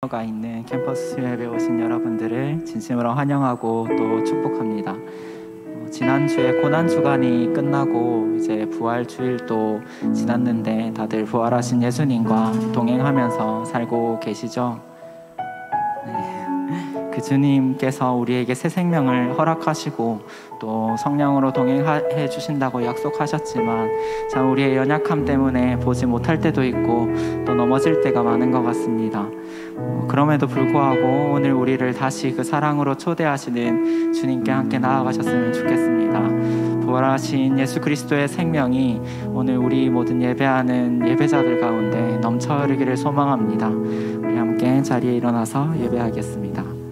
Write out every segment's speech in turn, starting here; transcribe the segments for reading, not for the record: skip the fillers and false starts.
가 있는 캠퍼스 수요예배 오신 여러분들을 진심으로 환영하고 또 축복합니다. 지난주에 고난주간이 끝나고 이제 부활주일도 지났는데 다들 부활하신 예수님과 동행하면서 살고 계시죠? 그 주님께서 우리에게 새 생명을 허락하시고 또 성령으로 동행해 주신다고 약속하셨지만 참 우리의 연약함 때문에 보지 못할 때도 있고 또 넘어질 때가 많은 것 같습니다. 그럼에도 불구하고 오늘 우리를 다시 그 사랑으로 초대하시는 주님께 함께 나아가셨으면 좋겠습니다. 부활하신 예수 그리스도의 생명이 오늘 우리 모든 예배하는 예배자들 가운데 넘쳐 흐르기를 소망합니다. 우리 함께 자리에 일어나서 예배하겠습니다.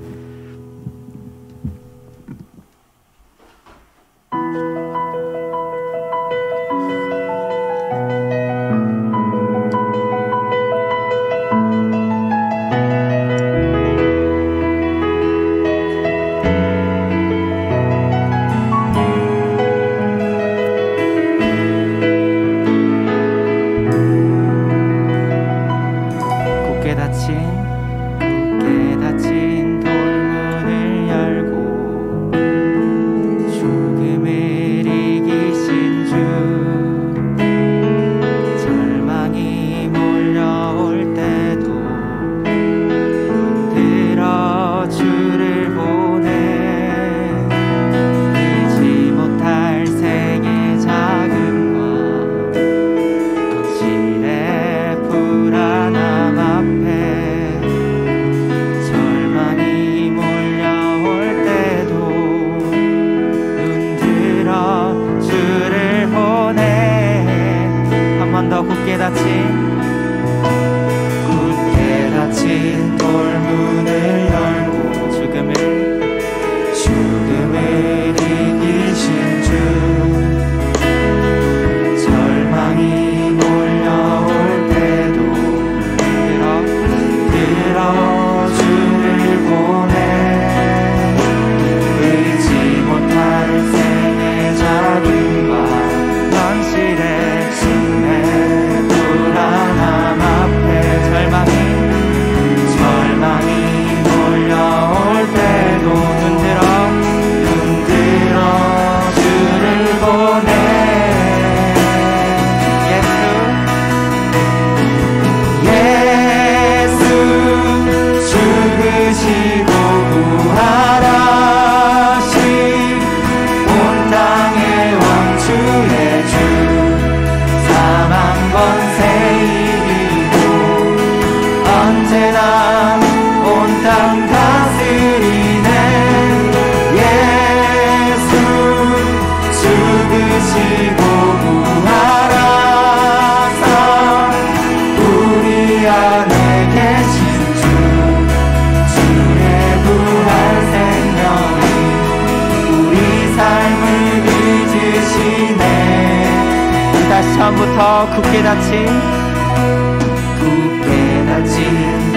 처음부터 굳게 닫힌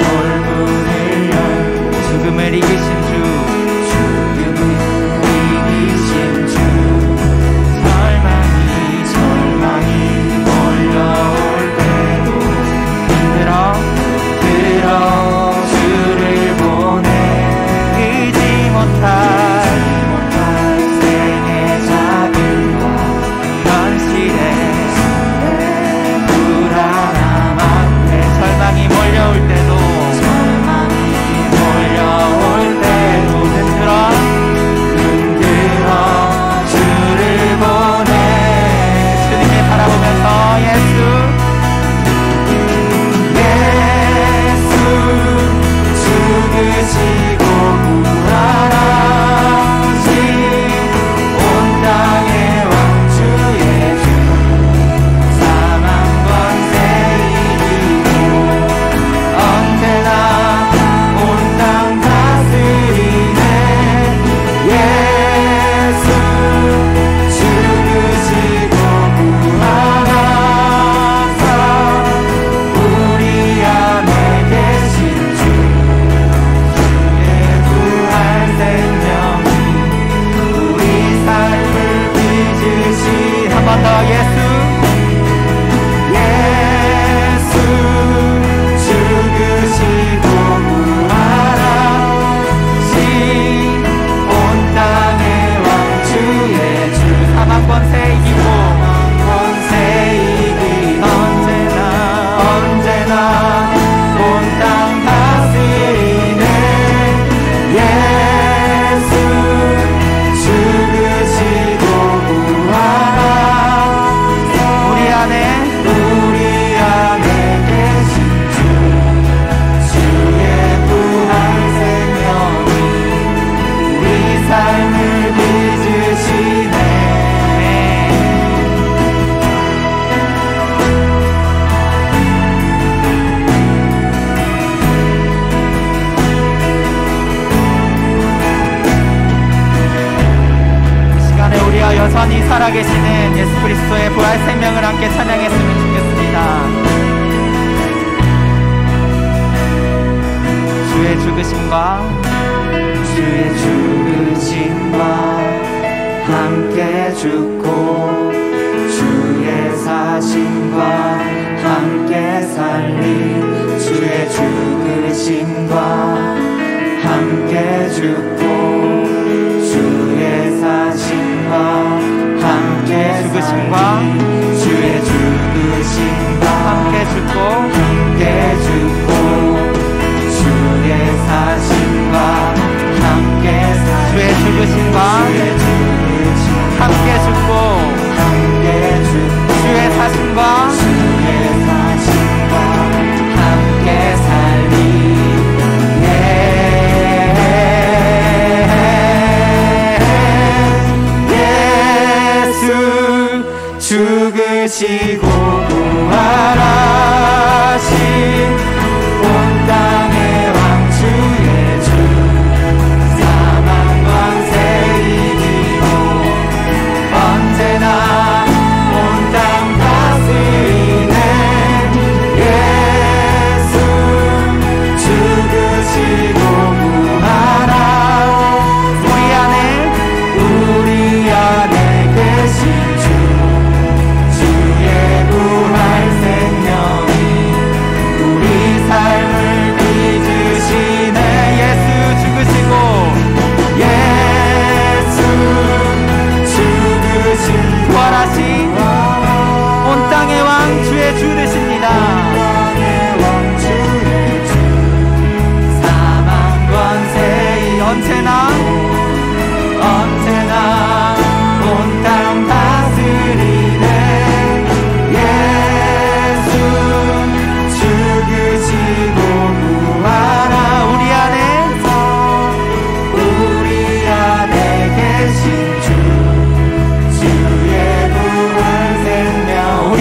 돌문을 열고 죽음을 이기신 주 절망이 몰려올 때도 들어 주를 보내 의지 못할 생의 자금과 현실의 살아계시는 예수 그리스도의 부활 생명을 함께 찬양했으면 좋겠습니다. 주의 죽으심과 함께 죽고 주의 사심과 함께 살린 주의 죽으심과 함께 죽고 주의 사심과 함께 죽으심과 주의 죽으심과 함께 죽고 함께 죽고 주의 사심과 함께 주의 죽으심과 함께 죽고 주의 사심과 함께 살리 예수 죽으시고 부활하신 온 땅의 왕 주의 주 사망 권세 이기고 언제나 온 땅 다스리는 예수 죽으시고 부활한 우리 안에 계신 주 주의 부활 생명이 우리 삶을 빚으시네. 예수 죽으시고 부활하신 온 땅의 왕 주의 주 되십니다. 사망 권세 언제나 온 땅 다스리네 예수 죽으시고 부활한 우리 안에 계신 주 주의 부활 생명 우리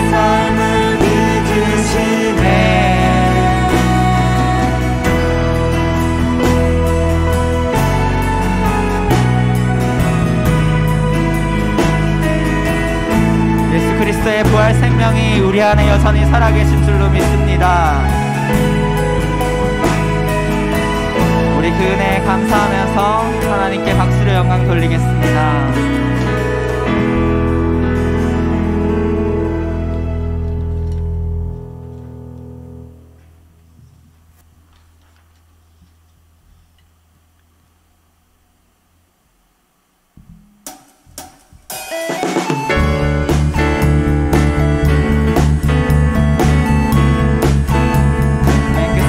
삶을 빚으시네. 예수 그리스도의 부활 생명이 우리 안에 여전히 살아계신 줄로 믿습니다. 우리 그 은혜에 감사하면서 하나님께 박수로 영광 돌리겠습니다.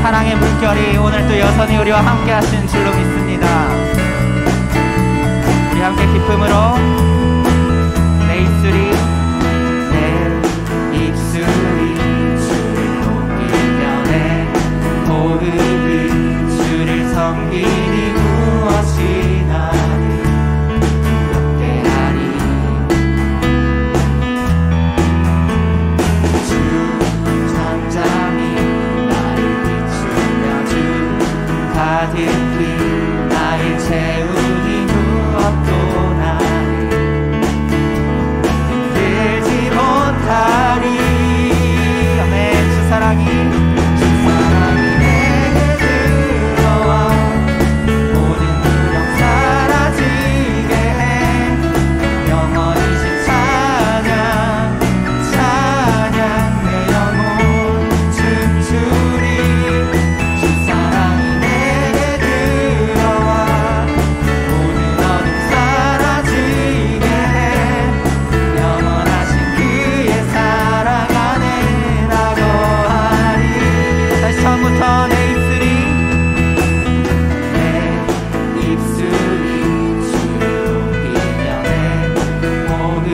사랑의 물결이 오늘 또 여전히 우리와 함께 하시는 줄로 믿습니다. 우리 함께 기쁨으로 내 입술이 주를 높이며 내 호흡이 주를 섬기니 무엇이나 역대하리. 주 잠잠히 가득히 나를 채우니 무엇도 나를 힘들지 못하리. 아멘. 주 사랑이 내게 들어와 모든 두려움 사라지게 해. 영원히 찬양 내 영혼 춤추리. 주 사랑이 처음부터 내 입술이 주를 높이며 내 호흡이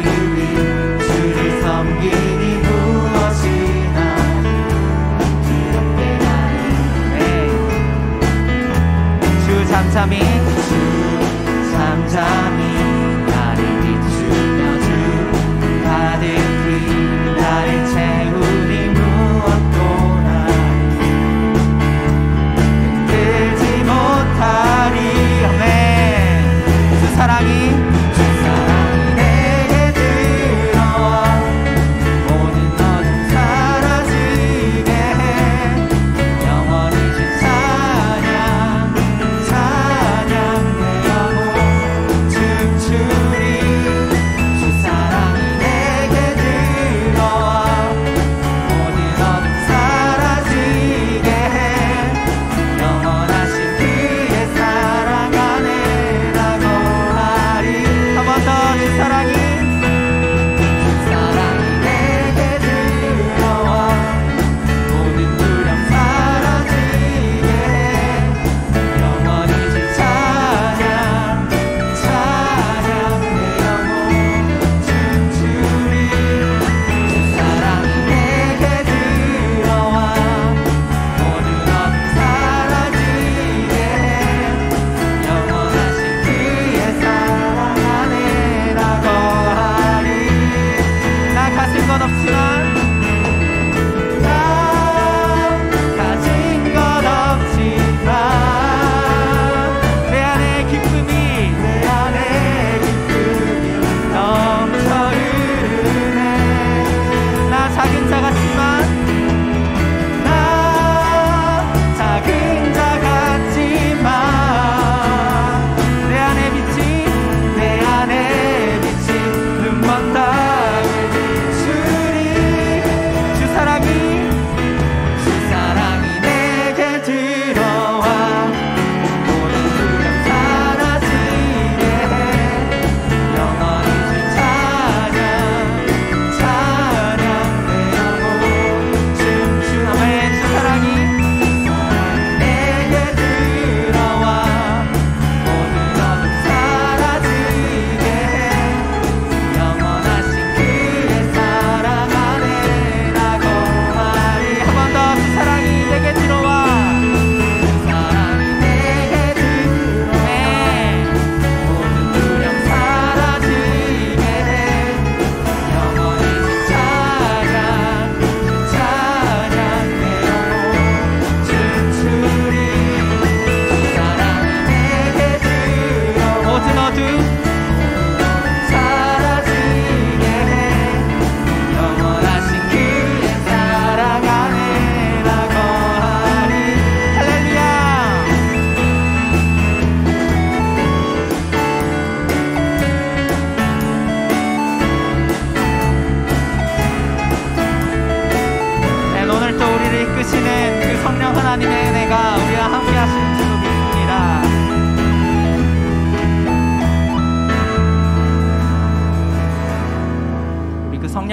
주를 섬기니 무엇이나 두렵게 하리네. 주 잠잠히 나를 비추며 주 가득히 나를 채우니 무엇도 못하리. 아멘. 주 사랑이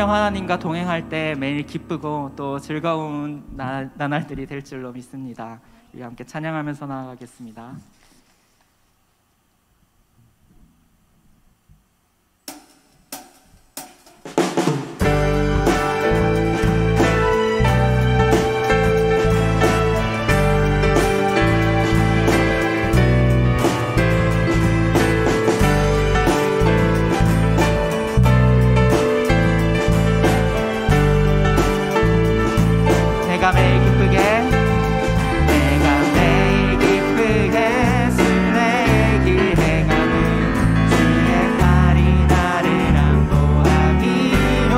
성령 하나님과 동행할 때 매일 기쁘고 또 즐거운 나날들이 될 줄로 믿습니다. 우리 함께 찬양하면서 나아가겠습니다. 내가 매일 기쁘게 순례의 길 행하는 주의 팔이 나를 안보함이로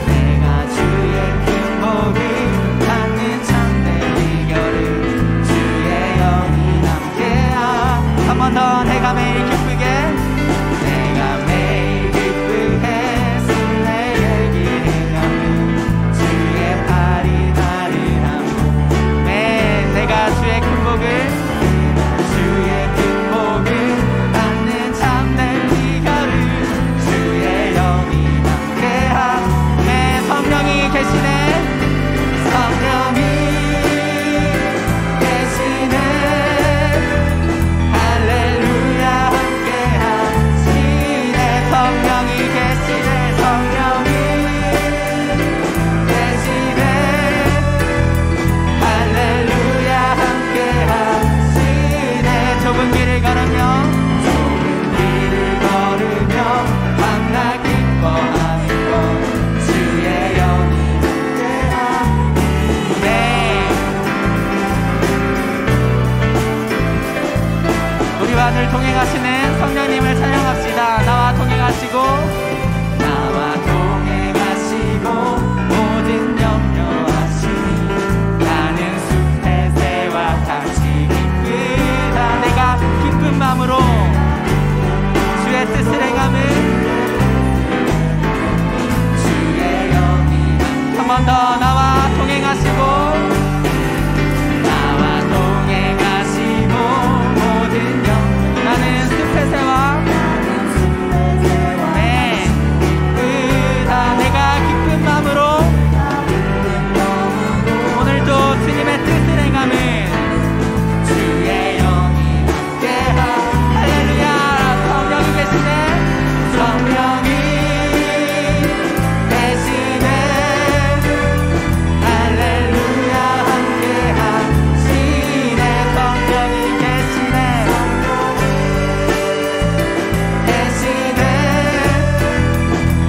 내가 주의 큰 복을 받는 참된 비결은 주의 영이 함께함. 한 번 더. 내가 매일 기쁘게 순례의 길 행하는 주의 팔이 나를 안보. 내가 주의 큰 복을 받는 참된 비결은 주의 영이 함께함. 성령이 계시네. 성령이 계시네. 할렐루야 함께하시네. 성령이 계시네. 성령이 계시네. 할렐루야 함께하시네. 좁은 길을 걸으며 만나 기뻐하는 것 주의 영이 함께하시네. 우리와 늘 동행하시는 성령님을 찬양합시다. 나와 동행하시고 모든 염려하시니 나는 숲의 새와 같이 기쁘다. 내가 기쁜 마음으로 주의 뜻을 행함은 주의 영이 한 번 더. 나와 동행하시고 모든 영 나는 숲의 새와 기쁘다. 내가 기쁜 마음으로 오늘도 주님의 뜻을 행함은 주의 영이 함께함. 할렐루야. 성령이 계시네. 성령이 계시네. 할렐루야 함께하시네. 성령이 계시네. 계시네.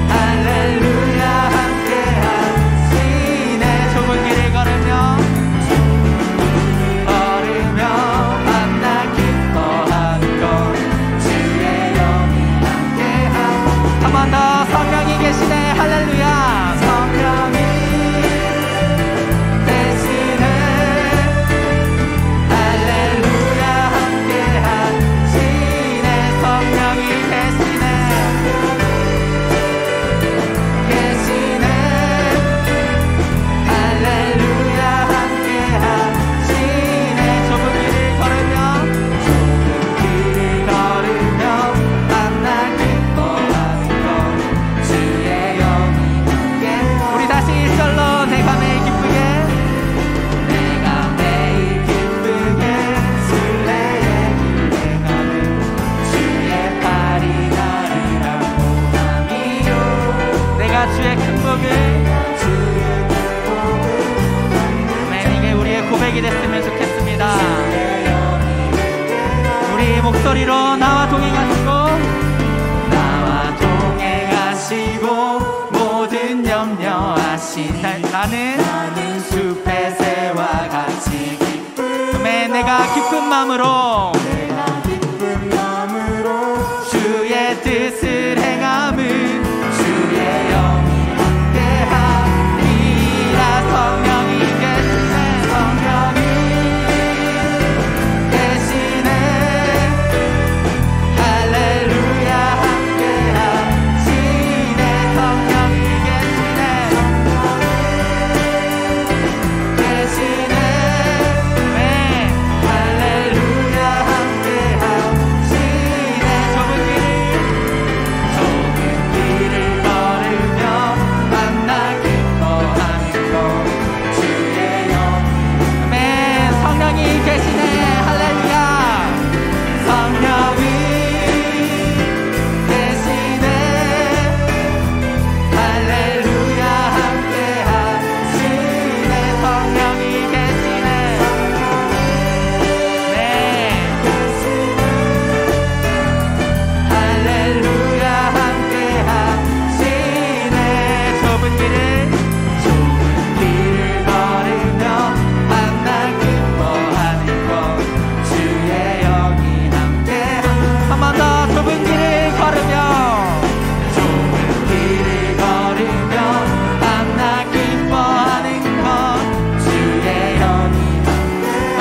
할렐루야 함께하시네. 좁은 길을 걸으며 만나 기뻐하는 것 주의 영이 함께함. 한 번 더. 성령이 계시네. 할렐루야. 성령이 계시네. 할렐루야 함께하시네. 성령이 계시네. 계시네. 할렐루야 함께하시네. 좁은 길을 걸으며 만나 기뻐하는 것 주의 영이 함께. 우리 다시 1절로 내가 매일 기쁘게 순례의 길 행하는 주의 팔이 나를 안보함이요 내가 주의 큰 복을 이게 우리의 고백이 됐으면 좋겠습니다. 우리 목소리로 나와 동행하시고 모든 염려하신 나는 숲의 새와 같이 기쁨에 내가 기쁜 마음으로 주의 뜻을 행함은 주의 영이 함께하리라. 성령이 계시네. 성령이 계시네. 할렐루야 함께하시네. 성령이 계시네. 계시네. 할렐루야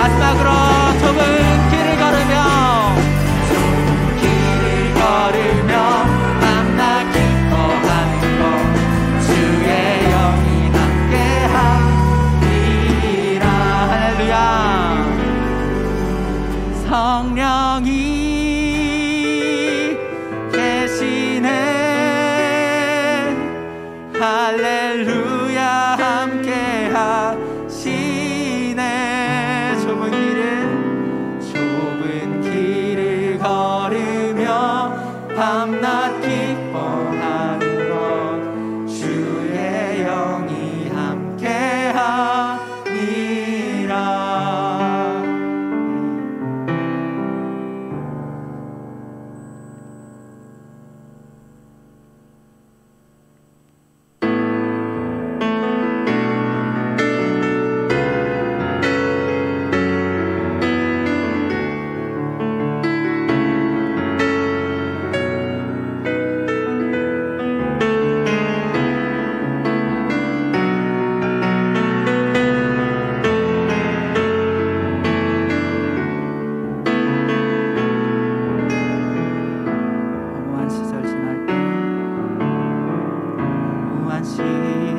마지막으로 좁은 길을 걸으며 밤낮 기뻐하는 것 주의 영이 함께하리라. 할렐루야. 성령이 계시네. 할렐루야. 함께하시네. 좁은 길을 걸으며 밤낮 기뻐하는 것 주의 영이 함께하니라.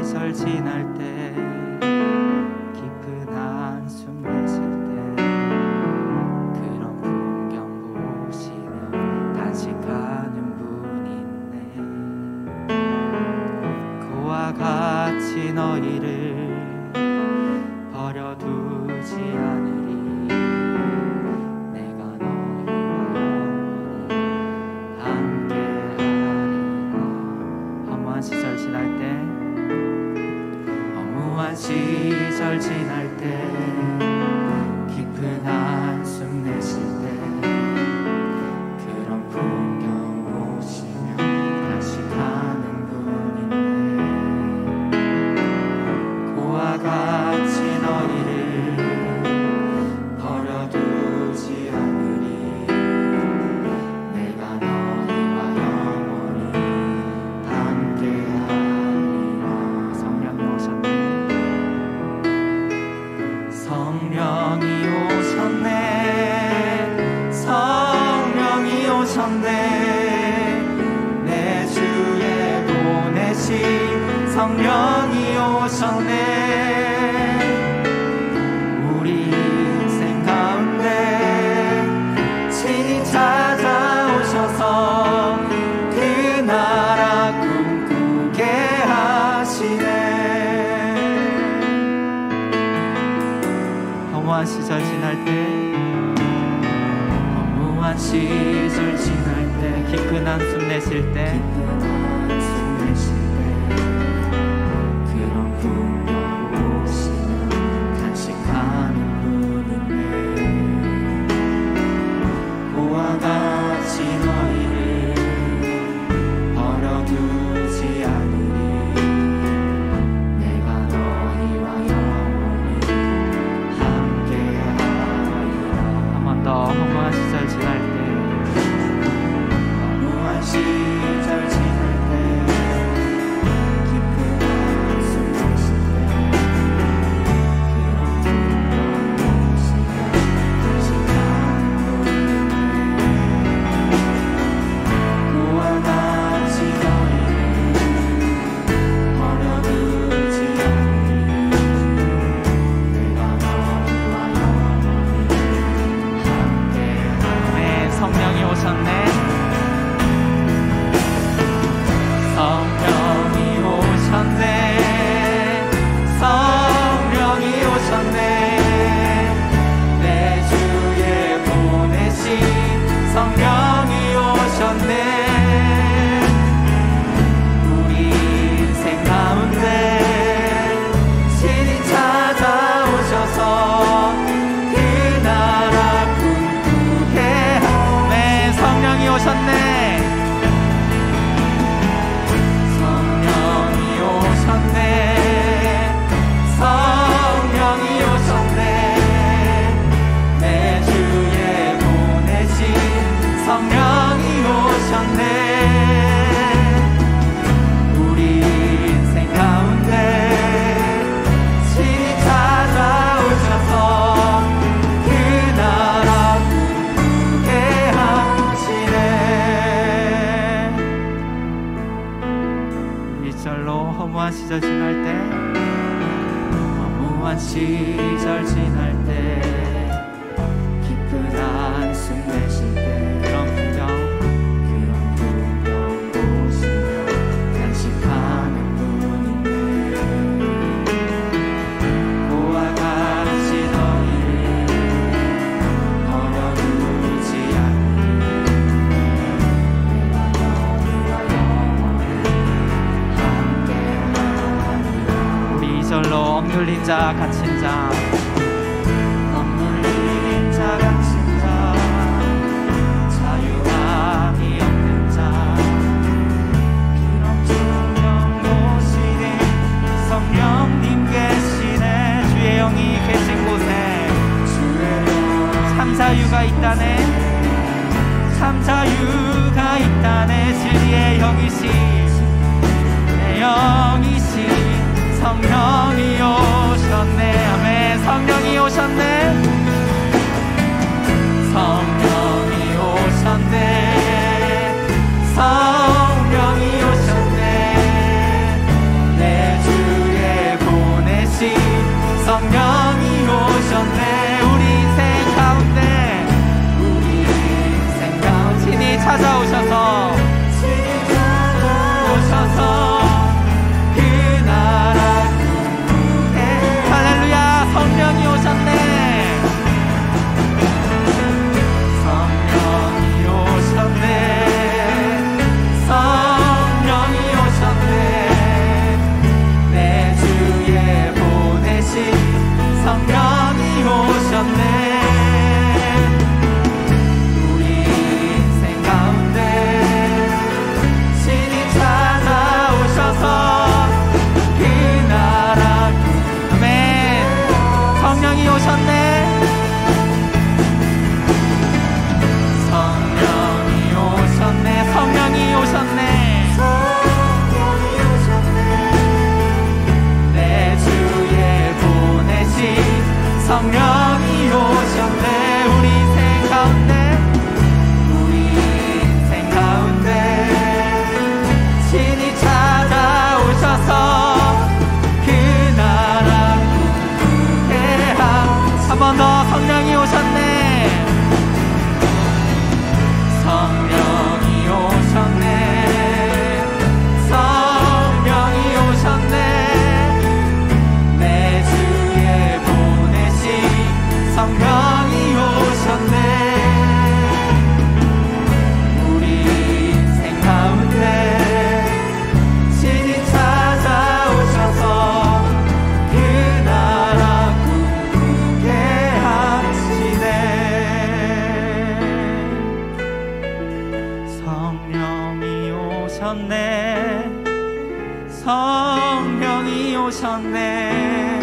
시절 지날 때 깊은 한숨 내쉴 때 그런 풍경 보시며 단식하는 분이 있네. 그와 같이 너희를 버려두지 않으리. 내가 너희와 영원히 함께하리라. 허무한 시절 지날 때 시절 지날 때 깊은 한숨 내쉴 때 그런 풍경 보시며 단식하는 분인데 그와 같이 너희를 버려두지 않으리. 내가 너희와 영원히 함께하리라. 성령이 오셨네. 성령이 오셨네. 성령이 오셨네. 내 주에 보내신 성령이 오셨네. 우리 인생 가운데 친히 찾아오셔서 그 나라 꿈꾸게 하시네. 허무한 시절 지날 때 허무한 시절 지날 때 깊은 한숨 내쉴 때 그런 풍경 보시며 단식하는 분인데 그와 같이 너희를 버려두지 않으리. 내가 너희와 영원히 한 번 더 허무한 시절 지날 때 허무한 시절 지날 때 시절 지날 때 기쁜 한숨 내쉴 때 그런 풍경 보시며 간식하는 분이네. 고와 같이 너희를 버려두지 않기 내가 너희와 영원히 함께하리라. 우리 2절로 억눌린 자 갇힌 자 억눌린 자 갇힌 자 자유함이 없는 자 그런 중령 모시니 성령님 계시네. 주의 영이 계신 곳에 참 자유가 있다네. 참 자유가 있다네. 진리의 영이신 내 영이신 성령이 오셨네. 아멘. 성령이 오셨네. 성령이 오셨네. 성령이 오셨네. 내 주에 보내신 성령이 오셨네. 우리 인생 가운데 우리 인생 가운데 친히 찾아오셔서 성령이 오셨네. 성령이 오셨네. 성령이 오셨네. 내 주에 보내신 성령이 오셨네. 우리 인생 가운데 신이 찾아오셔서 그 나라 성령이 오셨네. 성령이 오셨네. 성령이 오셨네. 성령이 오셨네. 내 주에 보내신 성령이 오셨네. 우리 인생 가운데 우리 인생 가운데 신이 찾아오셔서 한 번 더 성령이 오셨네. 성령이 오셨네. 성령이 오셨네. 내 주에 보내신 성령이 오셨네. 우리 인생 가운데 신이 찾아오셔서 그 나라 성령이 오셨네.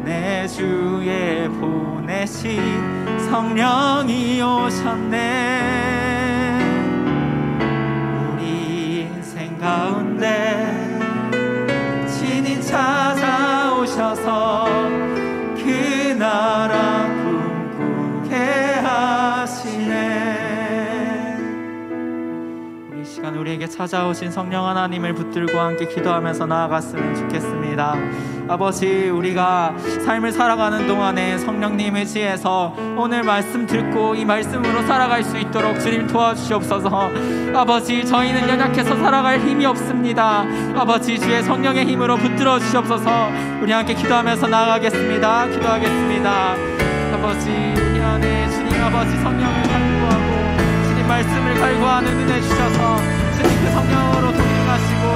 내 주에 보내신 성령이 오셨네. 우리 인생 가운데 친히 찾아오셔서 그 나라 꿈꾸게 하시네. 시간 우리에게 찾아오신 성령 하나님을 붙들고 함께 기도하면서 나아갔으면 좋겠습니다. 아버지, 우리가 삶을 살아가는 동안에 성령님 의지해서 오늘 말씀 듣고 이 말씀으로 살아갈 수 있도록 주님 도와주시옵소서. 아버지, 저희는 연약해서 살아갈 힘이 없습니다. 아버지, 주의 성령의 힘으로 붙들어 주시옵소서. 우리 함께 기도하면서 나아가겠습니다. 기도하겠습니다. 아버지, 우리 안에 주님 아버지 성령을 간구하고 말씀을 갈구하는 은혜 주셔서 주님 그 성령으로 동행하시고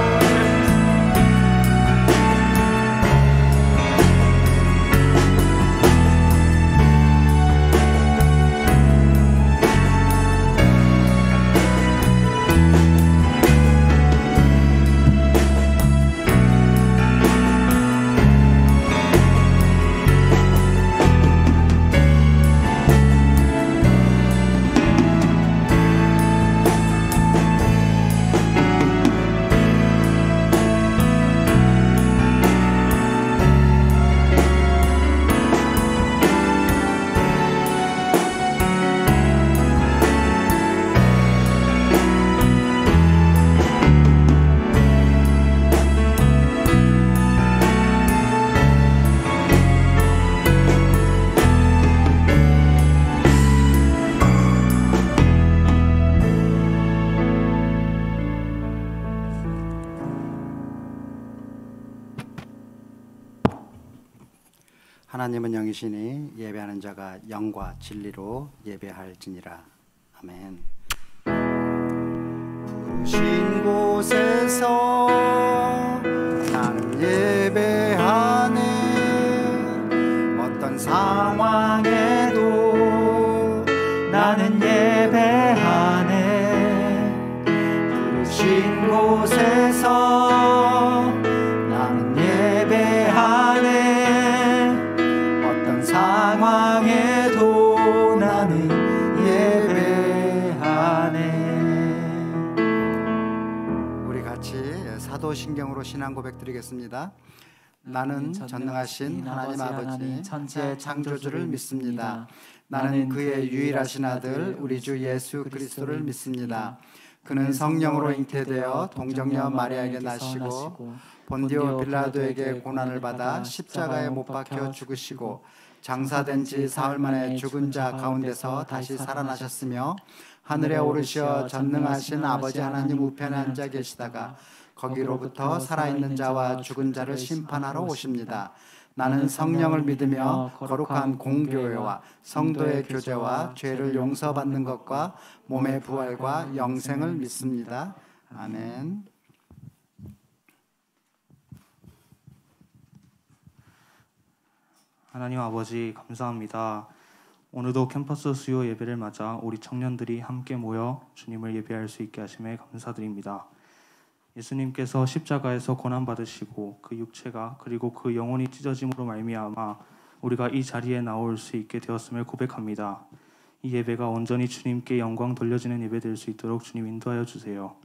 하나님은 영이시니 예배하는 자가 영과 진리로 예배할지니라. 아멘. 부르신 곳에서 나는 예배하네. 어떤 상황에도 나는 예배하네. 부르신 곳에서 나는 예배하네. 어떤 상황에도 나는 예배하네. 우리 같이 사도신경으로 신앙 고백 드리겠습니다. 나는 전능하신 하나님 아버지 천지의 창조주를 믿습니다. 나는 그의 유일하신 아들 우리 주 예수 그리스도를 믿습니다. 그는 성령으로 잉태되어 동정녀 마리아에게 나시고 본디오 빌라도에게 고난을 받아 십자가에 못 박혀 죽으시고 장사된 지 사흘 만에 죽은 자 가운데서 다시 살아나셨으며 하늘에 오르시어 전능하신 아버지 하나님 우편에 앉아 계시다가 거기로부터 살아있는 자와 죽은 자를 심판하러 오십니다. 나는 성령을 믿으며 거룩한 공교회와 성도의 교제와 죄를 용서받는 것과 몸의 부활과 영생을 믿습니다. 아멘. 하나님 아버지 감사합니다. 오늘도 캠퍼스 수요 예배를 맞아 우리 청년들이 함께 모여 주님을 예배할 수 있게 하심에 감사드립니다. 예수님께서 십자가에서 고난받으시고 그 육체가 그리고 그 영혼이 찢어짐으로 말미암아 우리가 이 자리에 나올 수 있게 되었음을 고백합니다. 이 예배가 온전히 주님께 영광 돌려지는 예배 될 수 있도록 주님 인도하여 주세요.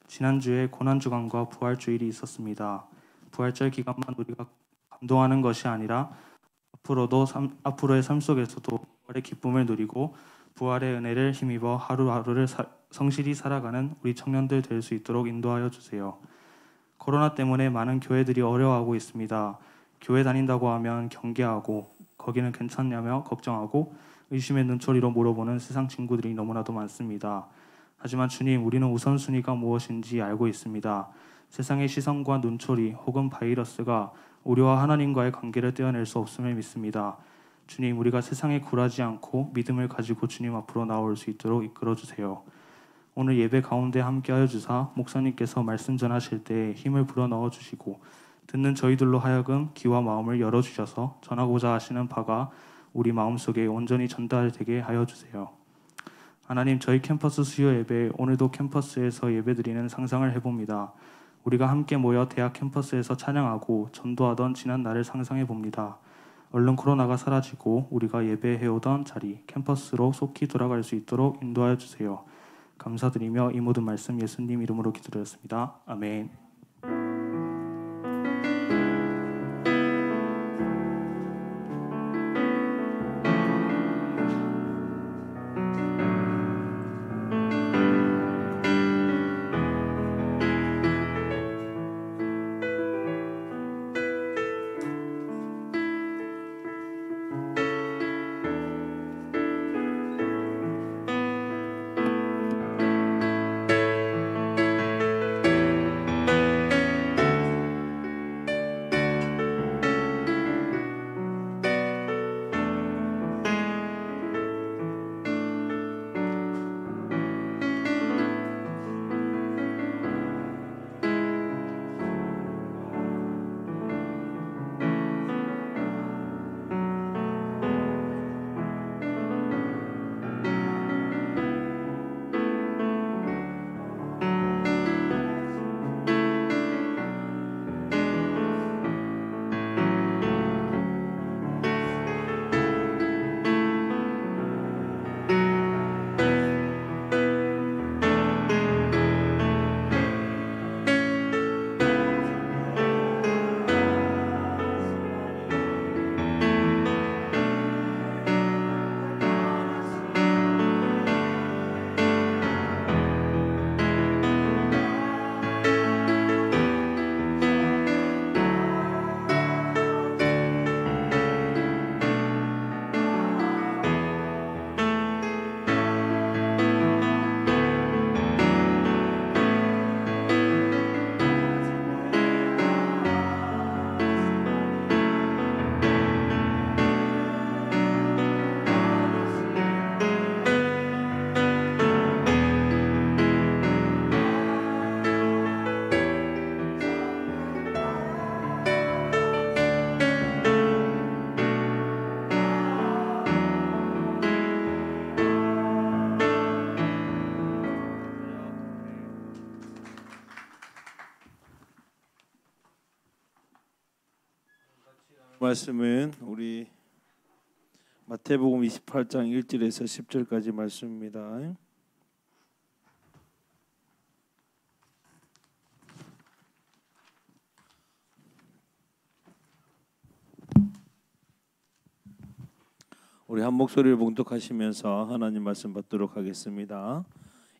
지난주에 고난주간과 부활주일이 있었습니다. 부활절 기간만 우리가 감동하는 것이 아니라 앞으로의 삶 속에서도 부활의 기쁨을 누리고 부활의 은혜를 힘입어 하루하루를 성실히 살아가는 우리 청년들 될 수 있도록 인도하여 주세요. 코로나 때문에 많은 교회들이 어려워하고 있습니다. 교회 다닌다고 하면 경계하고 거기는 괜찮냐며 걱정하고 의심의 눈초리로 물어보는 세상 친구들이 너무나도 많습니다. 하지만 주님, 우리는 우선순위가 무엇인지 알고 있습니다. 세상의 시선과 눈초리 혹은 바이러스가 우리와 하나님과의 관계를 떼어낼 수 없음을 믿습니다. 주님, 우리가 세상에 굴하지 않고 믿음을 가지고 주님 앞으로 나올 수 있도록 이끌어주세요. 오늘 예배 가운데 함께하여 주사 목사님께서 말씀 전하실 때 힘을 불어넣어 주시고 듣는 저희들로 하여금 귀와 마음을 열어주셔서 전하고자 하시는 바가 우리 마음속에 온전히 전달되게 하여 주세요. 하나님, 저희 캠퍼스 수요 예배 오늘도 캠퍼스에서 예배드리는 상상을 해봅니다. 우리가 함께 모여 대학 캠퍼스에서 찬양하고 전도하던 지난 날을 상상해 봅니다. 얼른 코로나가 사라지고 우리가 예배해오던 자리 캠퍼스로 속히 돌아갈 수 있도록 인도하여 주세요. 감사드리며 이 모든 말씀 예수님 이름으로 기도드렸습니다. 아멘. 말씀은 우리 마태복음 28장 1절에서 10절까지 말씀입니다. 우리 한 목소리를 봉독하시면서 하나님 말씀 받도록 하겠습니다.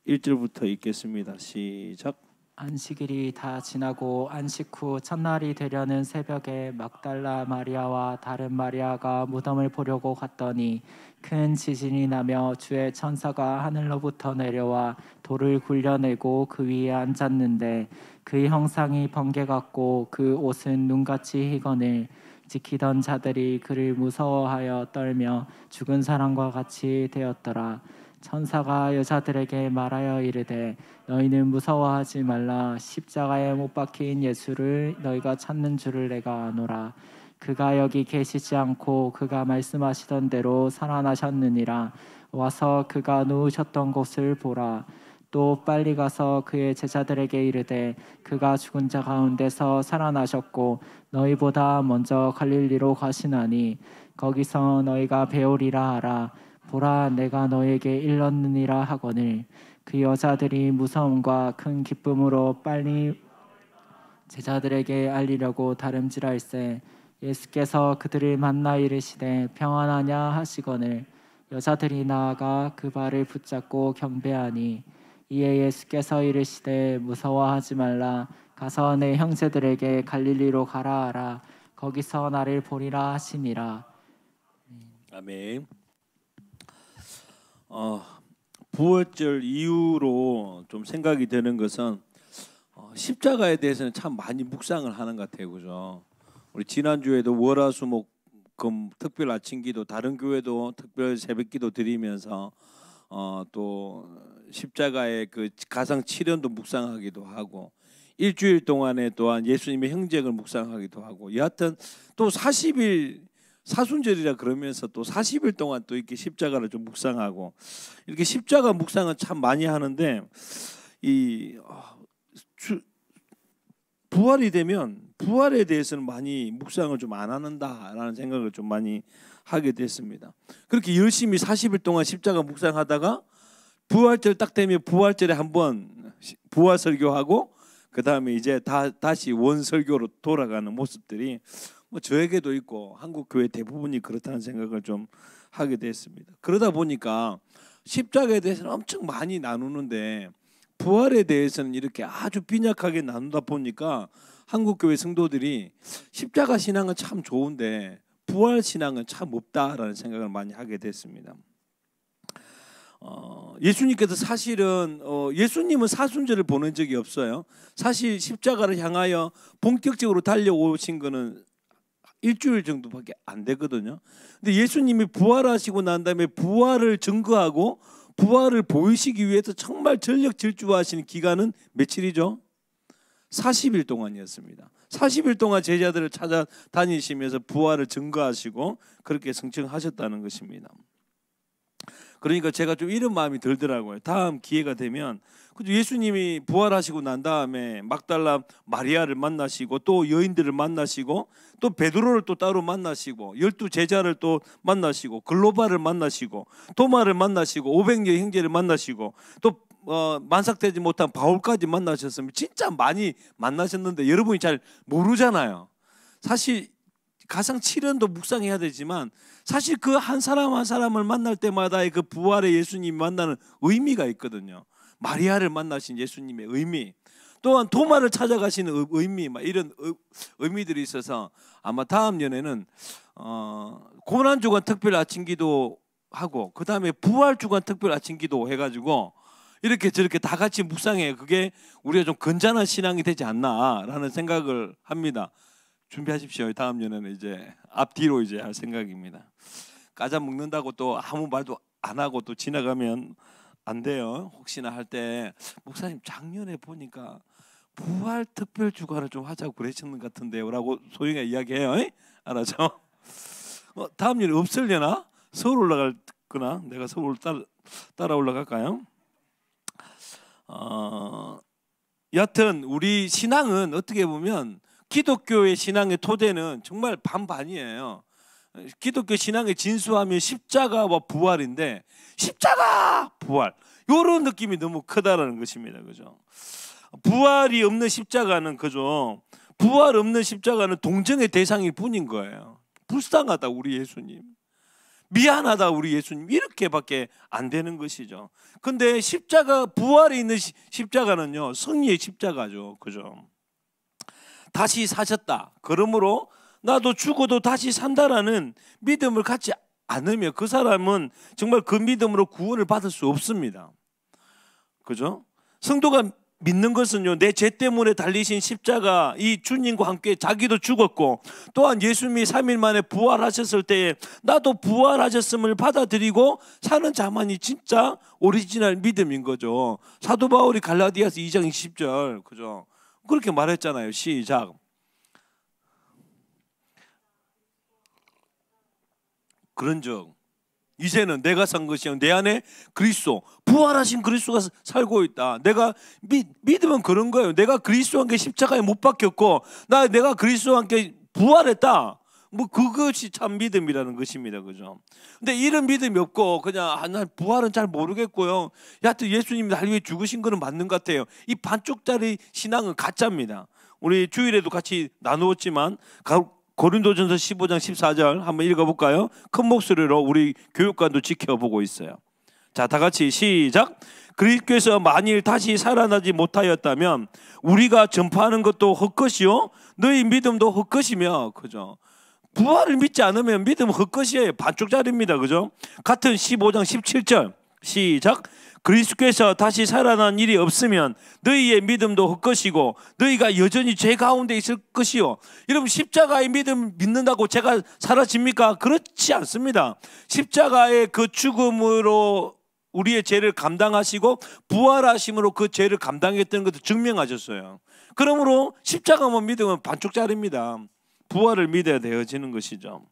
1절부터 읽겠습니다. 시작. 안식일이 다 지나고 안식 후 첫날이 되려는 새벽에 막달라 마리아와 다른 마리아가 무덤을 보려고 갔더니 큰 지진이 나며 주의 천사가 하늘로부터 내려와 돌을 굴려내고 그 위에 앉았는데 그의 형상이 번개 같고 그 옷은 눈같이 희거늘 지키던 자들이 그를 무서워하여 떨며 죽은 사람과 같이 되었더라. 천사가 여자들에게 말하여 이르되 너희는 무서워하지 말라. 십자가에 못 박힌 예수를 너희가 찾는 줄을 내가 아노라. 그가 여기 계시지 않고 그가 말씀하시던 대로 살아나셨느니라. 와서 그가 누우셨던 곳을 보라. 또 빨리 가서 그의 제자들에게 이르되 그가 죽은 자 가운데서 살아나셨고 너희보다 먼저 갈릴리로 가시나니 거기서 너희가 배우리라 하라. 보라, 내가 너에게 일렀느니라 하거늘. 그 여자들이 무서움과 큰 기쁨으로 빨리 제자들에게 알리려고 다름질할세 예수께서 그들을 만나 이르시되 평안하냐 하시거늘 여자들이 나아가 그 발을 붙잡고 경배하니 이에 예수께서 이르시되 무서워하지 말라. 가서 내 형제들에게 갈릴리로 가라 하라. 거기서 나를 보리라 하시니라. 아멘. 부활절 이후로 좀 생각이 되는 것은 십자가에 대해서는 참 많이 묵상을 하는 것 같아요, 그죠? 우리 지난주에도 월화수목금 특별 아침기도, 다른 교회도 특별 새벽기도 드리면서 또 십자가의 그 가상 7연도 묵상하기도 하고 일주일 동안에 또한 예수님의 형제를 묵상하기도 하고 여하튼 또 40일 사순절이라 그러면서 또 40일 동안 또 이렇게 십자가를 좀 묵상하고 이렇게 십자가 묵상은 참 많이 하는데 이 부활이 되면 부활에 대해서는 많이 묵상을 좀 안 한다라는 생각을 좀 많이 하게 됐습니다. 그렇게 열심히 40일 동안 십자가 묵상하다가 부활절 딱 되면 부활절에 한번 부활 설교하고 그 다음에 이제 다시 원 설교로 돌아가는 모습들이 뭐 저에게도 있고 한국 교회 대부분이 그렇다는 생각을 좀 하게 됐습니다. 그러다 보니까 십자가에 대해서는 엄청 많이 나누는데 부활에 대해서는 이렇게 아주 빈약하게 나누다 보니까 한국 교회 성도들이 십자가 신앙은 참 좋은데 부활 신앙은 참 없다라는 생각을 많이 하게 됐습니다. 예수님께서 사실은 예수님은 사순절을 보낸 적이 없어요. 사실 십자가를 향하여 본격적으로 달려오신 거는 일주일 정도밖에 안 되거든요. 근데 예수님이 부활하시고 난 다음에 부활을 증거하고 부활을 보이시기 위해서 정말 전력 질주하시는 기간은 며칠이죠? 40일 동안이었습니다. 40일 동안 제자들을 찾아다니시면서 부활을 증거하시고 그렇게 성취하셨다는 것입니다. 그러니까 제가 좀 이런 마음이 들더라고요. 다음 기회가 되면 예수님이 부활하시고 난 다음에 막달라 마리아를 만나시고 또 여인들을 만나시고 또 베드로를 또 따로 만나시고 12 제자를 또 만나시고 글로바를 만나시고 도마를 만나시고 500여 형제를 만나시고 또 만삭되지 못한 바울까지 만나셨으면 진짜 많이 만나셨는데 여러분이 잘 모르잖아요. 사실 가상 7연도 묵상해야 되지만 사실 그 한 사람 한 사람을 만날 때마다의 그 부활의 예수님이 만나는 의미가 있거든요. 마리아를 만나신 예수님의 의미, 또한 도마를 찾아가시는 의미, 막 이런 의미들이 있어서 아마 다음 년에는 고난주간 특별 아침기도 하고 그 다음에 부활주간 특별 아침기도 해가지고 이렇게 저렇게 다 같이 묵상해. 그게 우리가 좀 건전한 신앙이 되지 않나라는 생각을 합니다. 준비하십시오. 다음 년에는 이제 앞뒤로 이제 할 생각입니다. 과자 먹는다고 또 아무 말도 안 하고 또 지나가면 안 돼요. 혹시나 할 때 목사님 작년에 보니까 부활 특별 주간을 좀 하자고 그러셨는 것 같은데요라고 소영이가 이야기해요. 알았죠? 다음 년에 없으려나? 서울 올라갈거나 내가 서울 따라 올라갈까요? 여하튼 우리 신앙은 어떻게 보면 기독교의 신앙의 토대는 정말 반반이에요. 기독교 신앙의 진수하면 십자가와 부활인데 십자가 부활 이런 느낌이 너무 크다라는 것입니다. 그죠? 부활이 없는 십자가는 그죠? 부활 없는 십자가는 동정의 대상일 뿐인 거예요. 불쌍하다 우리 예수님, 미안하다 우리 예수님, 이렇게밖에 안 되는 것이죠. 근데 십자가, 부활이 있는 십자가는요 승리의 십자가죠. 그죠? 다시 사셨다, 그러므로 나도 죽어도 다시 산다라는 믿음을 갖지 않으면 그 사람은 정말 그 믿음으로 구원을 받을 수 없습니다. 그죠? 성도가 믿는 것은요, 내 죄 때문에 달리신 십자가, 이 주님과 함께 자기도 죽었고 또한 예수님이 3일 만에 부활하셨을 때에 나도 부활하셨음을 받아들이고 사는 자만이 진짜 오리지널 믿음인 거죠. 사도 바울이 갈라디아서 2장 20절 그죠? 그렇게 말했잖아요. 시작. 그런즉 이제는 내가 산 것이 아니라 내 안에 그리스도, 부활하신 그리스도가 살고 있다. 내가 믿으면 그런 거예요. 내가 그리스도와 함께 십자가에 못 박혔고 내가 그리스도와 함께 부활했다. 뭐 그것이 참 믿음이라는 것입니다. 그죠? 근데 이런 믿음이 없고 그냥 난 부활은 잘 모르겠고요. 여하튼 예수님이 날 위해 죽으신 거는 맞는 것 같아요. 이 반쪽짜리 신앙은 가짜입니다. 우리 주일에도 같이 나누었지만 고린도전서 15장 14절 한번 읽어볼까요? 큰 목소리로 우리 교육관도 지켜보고 있어요. 자, 다 같이 시작. 그리스도께서 만일 다시 살아나지 못하였다면 우리가 전파하는 것도 헛것이요 너희 믿음도 헛것이며, 그죠? 부활을 믿지 않으면 믿음은 헛것이에요. 반쪽짜리입니다. 그죠? 같은 15장 17절 시작. 그리스도께서 다시 살아난 일이 없으면 너희의 믿음도 헛것이고 너희가 여전히 죄 가운데 있을 것이요. 여러분, 십자가의 믿음 믿는다고 죄가 사라집니까? 그렇지 않습니다. 십자가의 그 죽음으로 우리의 죄를 감당하시고 부활하심으로 그 죄를 감당했던 것을 증명하셨어요. 그러므로 십자가만 믿으면 반쪽짜리입니다. 부활을 믿어야 되어지는 것이죠.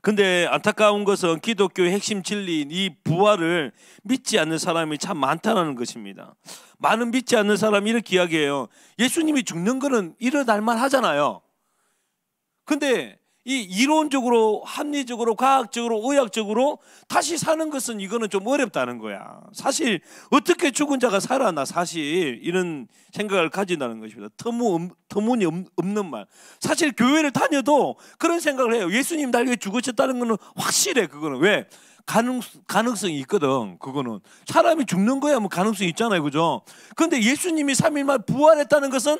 근데 안타까운 것은 기독교의 핵심 진리인 이 부활을 믿지 않는 사람이 참 많다는 것입니다. 많은 믿지 않는 사람이 이렇게 이야기해요. 예수님이 죽는 거는 일어날 만 하잖아요. 근데 이 이론적으로, 합리적으로, 과학적으로, 의학적으로 다시 사는 것은 이거는 좀 어렵다는 거야. 사실 어떻게 죽은 자가 살아나, 사실 이런 생각을 가진다는 것입니다. 터무니없는 말. 사실 교회를 다녀도 그런 생각을 해요. 예수님 날 위해 죽으셨다는 거는 확실해. 그거는 왜? 가능성이 있거든. 그거는 사람이 죽는 거야 뭐 가능성이 있잖아요. 그죠? 그런데 예수님이 3일 만에 부활했다는 것은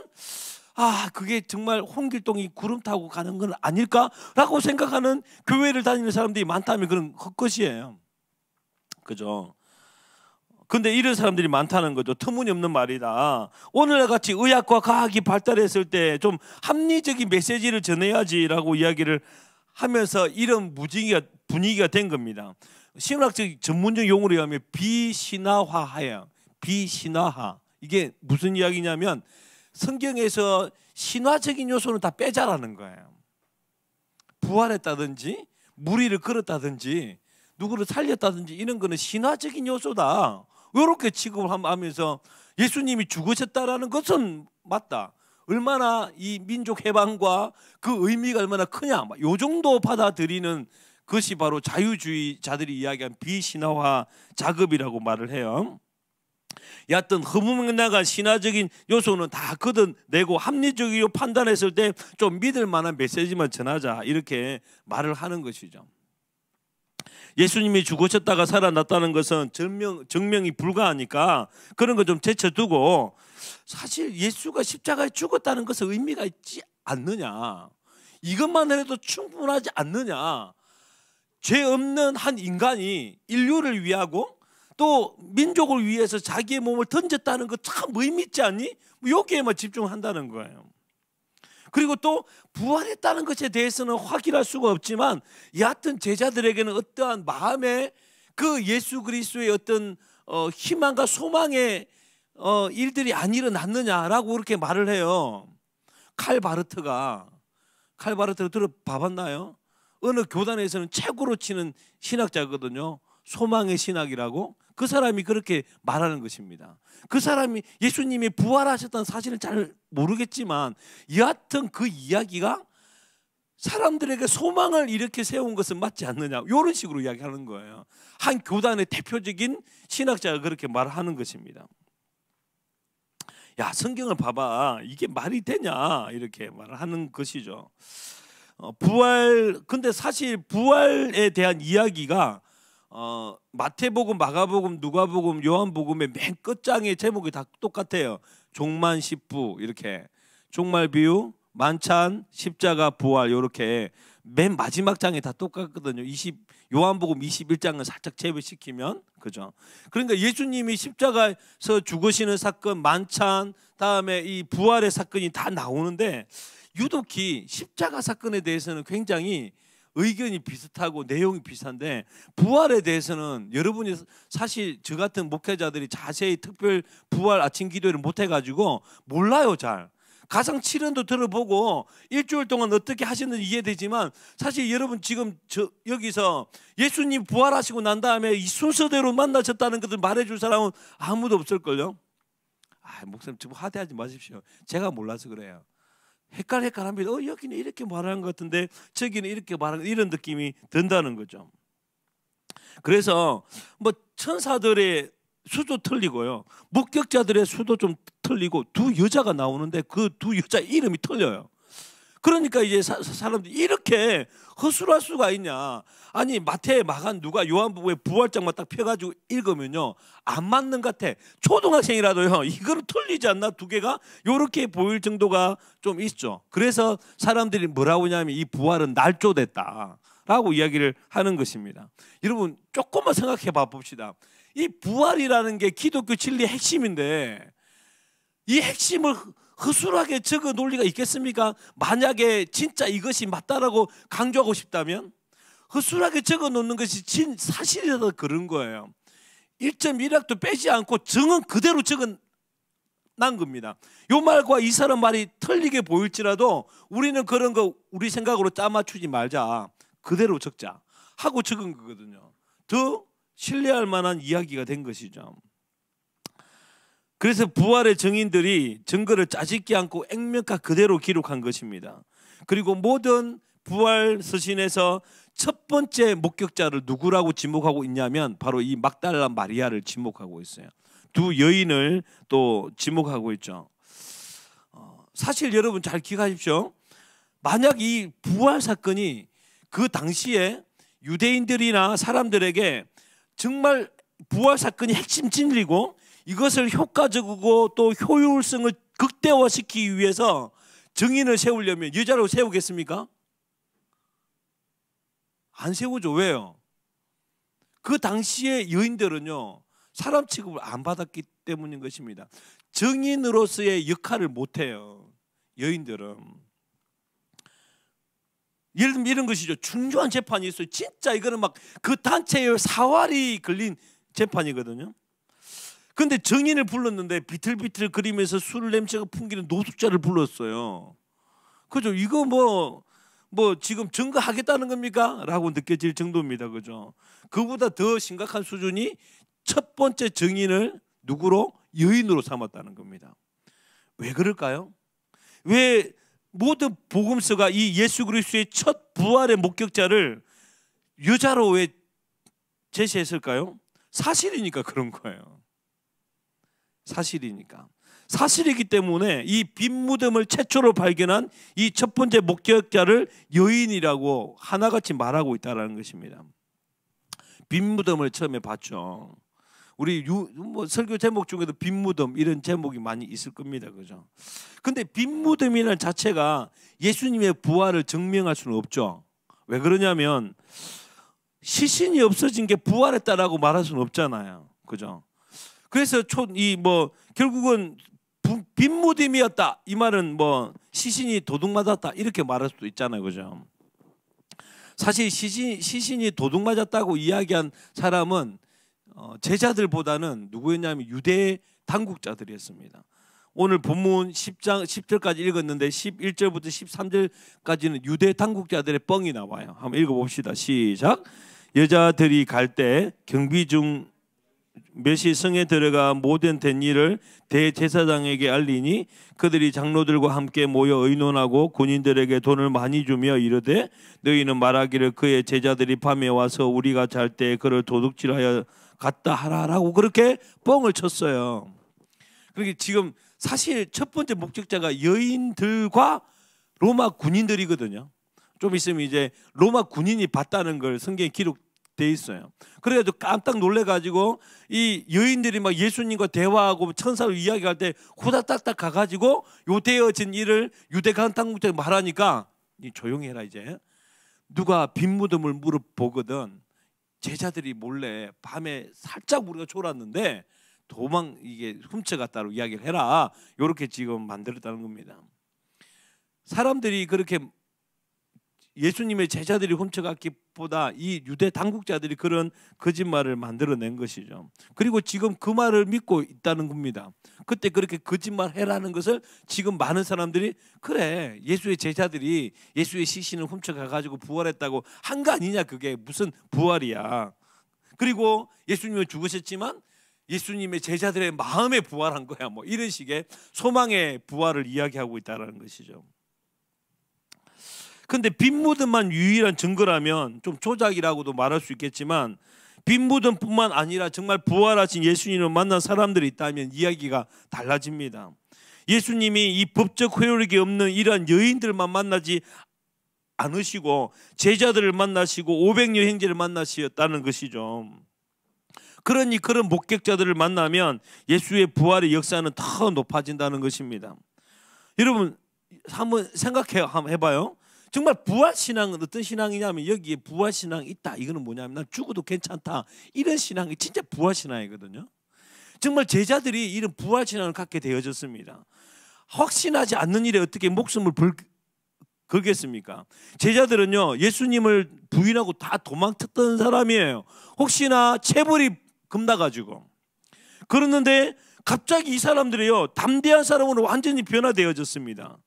그게 정말 홍길동이 구름 타고 가는 건 아닐까라고 생각하는 교회를 다니는 사람들이 많다면 그건 헛것이에요. 그죠? 근데 이런 사람들이 많다는 거죠. 터무니없는 말이다. 오늘같이 의학과 과학이 발달했을 때 좀 합리적인 메시지를 전해야지라고 이야기를 하면서 이런 분위기가 된 겁니다. 신학적 전문적 용어로 하면 비신화화예요. 비신화화. 이게 무슨 이야기냐면 성경에서 신화적인 요소는 다 빼자라는 거예요. 부활했다든지 무리를 걸었다든지 누구를 살렸다든지 이런 거는 신화적인 요소다. 이렇게 취급을 하면서 예수님이 죽으셨다라는 것은 맞다. 얼마나 이 민족 해방과 그 의미가 얼마나 크냐, 요 정도 받아들이는 것이 바로 자유주의자들이 이야기한 비신화화 작업이라고 말을 해요. 여하튼 허무맹랑한 신화적인 요소는 다 걷어내고 합리적으로 판단했을 때 좀 믿을 만한 메시지만 전하자, 이렇게 말을 하는 것이죠. 예수님이 죽으셨다가 살아났다는 것은 증명이 불가하니까 그런 거 좀 제쳐두고, 사실 예수가 십자가에 죽었다는 것은 의미가 있지 않느냐, 이것만 해도 충분하지 않느냐. 죄 없는 한 인간이 인류를 위하고 또 민족을 위해서 자기의 몸을 던졌다는 거 참 의미 있지 않니? 여기에만 집중한다는 거예요. 그리고 또 부활했다는 것에 대해서는 확인할 수가 없지만 여하튼 제자들에게는 어떠한 마음의 그 예수 그리스도의 어떤 희망과 소망의 일들이 안 일어났느냐라고 그렇게 말을 해요. 칼바르트가 들어봐봤나요? 어느 교단에서는 최고로 치는 신학자거든요. 소망의 신학이라고. 그 사람이 그렇게 말하는 것입니다. 그 사람이 예수님이 부활하셨다는 사실은 잘 모르겠지만 여하튼 그 이야기가 사람들에게 소망을 이렇게 세운 것은 맞지 않느냐, 이런 식으로 이야기하는 거예요. 한 교단의 대표적인 신학자가 그렇게 말하는 것입니다. 야, 성경을 봐봐, 이게 말이 되냐, 이렇게 말하는 것이죠. 근데 사실 부활에 대한 이야기가 마태복음, 마가복음, 누가복음, 요한복음의 맨 끝장의 제목이 다 똑같아요. 종만십부, 이렇게 종말비유, 만찬, 십자가, 부활, 이렇게 맨 마지막 장에 다 똑같거든요. 요한복음 21장을 살짝 제외시키면, 그죠? 그러니까 예수님이 십자가에서 죽으시는 사건, 만찬, 다음에 이 부활의 사건이 다 나오는데 유독히 십자가 사건에 대해서는 굉장히 의견이 비슷하고 내용이 비슷한데 부활에 대해서는 여러분이 사실 저 같은 목회자들이 자세히 특별 부활 아침 기도를 못 해가지고 몰라요. 잘 가상 7연도 들어보고 일주일 동안 어떻게 하셨는지 이해되지만 사실 여러분 지금 여기서 예수님 부활하시고 난 다음에 이 순서대로 만나셨다는 것을 말해줄 사람은 아무도 없을걸요. 목사님 지금 하대하지 마십시오. 제가 몰라서 그래요. 헷갈합니다. 여기는 이렇게 말하는 것 같은데 저기는 이렇게 말하는, 이런 느낌이 든다는 거죠. 그래서 뭐 천사들의 수도 틀리고요, 목격자들의 수도 좀 틀리고, 두 여자가 나오는데 그 두 여자 이름이 틀려요. 그러니까 이제 사람들이 이렇게 허술할 수가 있냐. 아니 마태, 마가, 누가, 요한복음의 부활장만 딱 펴가지고 읽으면요 안 맞는 것 같아. 초등학생이라도요 이거는 틀리지 않나, 두 개가 이렇게 보일 정도가 좀 있죠. 그래서 사람들이 뭐라고 하냐면 이 부활은 날조됐다 라고 이야기를 하는 것입니다. 여러분 조금만 생각해 봐 봅시다. 이 부활이라는 게 기독교 진리의 핵심인데 이 핵심을 허술하게 적어 놓을 리가 있겠습니까? 만약에 진짜 이것이 맞다라고 강조하고 싶다면 허술하게 적어 놓는 것이 사실이라도 그런 거예요. 1.1학도 빼지 않고 정은 그대로 적어 난 겁니다. 이 말과 이 사람 말이 틀리게 보일지라도 우리는 그런 거 우리 생각으로 짜맞추지 말자, 그대로 적자 하고 적은 거거든요. 더 신뢰할 만한 이야기가 된 것이죠. 그래서 부활의 증인들이 증거를 짜집지 않고 액면가 그대로 기록한 것입니다. 그리고 모든 부활 서신에서 첫 번째 목격자를 누구라고 지목하고 있냐면 바로 이 막달라 마리아를 지목하고 있어요. 두 여인을 또 지목하고 있죠. 사실 여러분 잘 기억하십시오. 만약 이 부활 사건이 그 당시에 유대인들이나 사람들에게 정말 부활 사건이 핵심 진리고 이것을 효과적이고 또 효율성을 극대화시키기 위해서 증인을 세우려면 여자로 세우겠습니까? 안 세우죠. 왜요? 그 당시의 여인들은요 사람 취급을 안 받았기 때문인 것입니다. 증인으로서의 역할을 못해요. 여인들은. 예를 들면 이런 것이죠. 중요한 재판이 있어요. 진짜 이거는 막 그 단체의 사활이 걸린 재판이거든요. 근데 증인을 불렀는데 비틀비틀 거리면서 술 냄새가 풍기는 노숙자를 불렀어요. 그죠? 이거 뭐 지금 증거하겠다는 겁니까? 라고 느껴질 정도입니다. 그죠? 그보다 더 심각한 수준이 첫 번째 증인을 누구로? 여인으로 삼았다는 겁니다. 왜 그럴까요? 왜 모든 복음서가 이 예수 그리스도의 첫 부활의 목격자를 여자로 왜 제시했을까요? 사실이니까 그런 거예요. 사실이니까. 사실이기 때문에 이 빈 무덤을 최초로 발견한 이 첫 번째 목격자를 여인이라고 하나같이 말하고 있다는 것입니다. 빈 무덤을 처음에 봤죠. 우리 설교 제목 중에도 빈 무덤 이런 제목이 많이 있을 겁니다. 그죠? 근데 빈 무덤이라는 자체가 예수님의 부활을 증명할 수는 없죠. 왜 그러냐면 시신이 없어진 게 부활했다라고 말할 수는 없잖아요. 그죠? 그래서 결국은 빈 무덤이었다. 이 말은 시신이 도둑맞았다 이렇게 말할 수도 있잖아요. 그죠? 사실 시신이 도둑맞았다고 이야기한 사람은 제자들보다는 누구였냐면 유대 당국자들이었습니다. 오늘 본문 10장 10절까지 읽었는데 11절부터 13절까지는 유대 당국자들의 뻥이 나와요. 한번 읽어봅시다. 시작. 여자들이 갈 때 경비 중 몇이 성에 들어가 모든 된 일을 대제사장에게 알리니 그들이 장로들과 함께 모여 의논하고 군인들에게 돈을 많이 주며 이르되 너희는 말하기를 그의 제자들이 밤에 와서 우리가 잘 때 그를 도둑질하여 갔다 하라라고 그렇게 뻥을 쳤어요. 그러니까 지금 사실 첫 번째 목적자가 여인들과 로마 군인들이거든요. 좀 있으면 이제 로마 군인이 봤다는 걸 성경에 기록돼 있어요. 그래가지고 깜짝 놀래가지고 이 여인들이 막 예수님과 대화하고 천사로 이야기할 때 후다닥닥 가가지고 요되어진 일을 유대 당국자에 말하니까 조용히 해라 이제. 누가 빈 무덤을 물어보거든. 제자들이 몰래 밤에 살짝 우리가 졸았는데 이게 훔쳐갔다고 이야기를 해라. 이렇게 지금 만들었다는 겁니다. 사람들이 그렇게 예수님의 제자들이 훔쳐갔기보다 이 유대 당국자들이 그런 거짓말을 만들어낸 것이죠. 그리고 지금 그 말을 믿고 있다는 겁니다. 그때 그렇게 거짓말 해라는 것을 지금 많은 사람들이 그래 예수의 제자들이 예수의 시신을 훔쳐가가지고 부활했다고 한 거 아니냐, 그게 무슨 부활이야. 그리고 예수님은 죽으셨지만 예수님의 제자들의 마음에 부활한 거야, 뭐 이런 식의 소망의 부활을 이야기하고 있다는 것이죠. 근데 빈 무덤만 유일한 증거라면 좀 조작이라고도 말할 수 있겠지만 빈 무덤뿐만 아니라 정말 부활하신 예수님을 만난 사람들이 있다면 이야기가 달라집니다. 예수님이 이 법적 효력이 없는 이러한 여인들만 만나지 않으시고 제자들을 만나시고 500여 형제를 만나셨다는 것이죠. 그러니 그런 목격자들을 만나면 예수의 부활의 역사는 더 높아진다는 것입니다. 여러분 한번 한번 해봐요. 정말 부활신앙은 어떤 신앙이냐면 여기에 부활신앙이 있다. 이거는 뭐냐면 난 죽어도 괜찮다. 이런 신앙이 진짜 부활신앙이거든요. 정말 제자들이 이런 부활신앙을 갖게 되어졌습니다. 확신하지 않는 일에 어떻게 목숨을 걸겠습니까? 제자들은요 예수님을 부인하고 다 도망쳤던 사람이에요. 혹시나 체벌이 겁나가지고. 그러는데 갑자기 이 사람들이요 담대한 사람으로 완전히 변화되어졌습니다.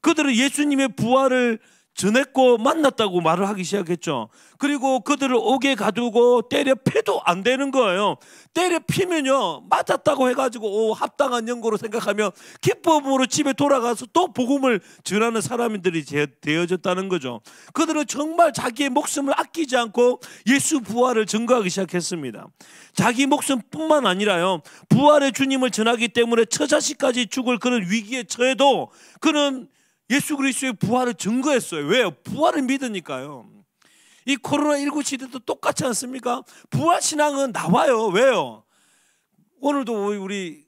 그들은 예수님의 부활을 전했고 만났다고 말을 하기 시작했죠. 그리고 그들을 옥에 가두고 때려 패도 안 되는 거예요. 때려 피면요 맞았다고 해가지고 합당한 연고로 생각하며 기쁨으로 집에 돌아가서 또 복음을 전하는 사람들이 되어졌다는 거죠. 그들은 정말 자기의 목숨을 아끼지 않고 예수 부활을 증거하기 시작했습니다. 자기 목숨뿐만 아니라요 부활의 주님을 전하기 때문에 처자식까지 죽을 그런 위기에 처해도 그는 예수 그리스도의 부활을 증거했어요. 왜요? 부활을 믿으니까요. 이 코로나19 시대도 똑같지 않습니까? 부활신앙은 나와요. 왜요? 오늘도 우리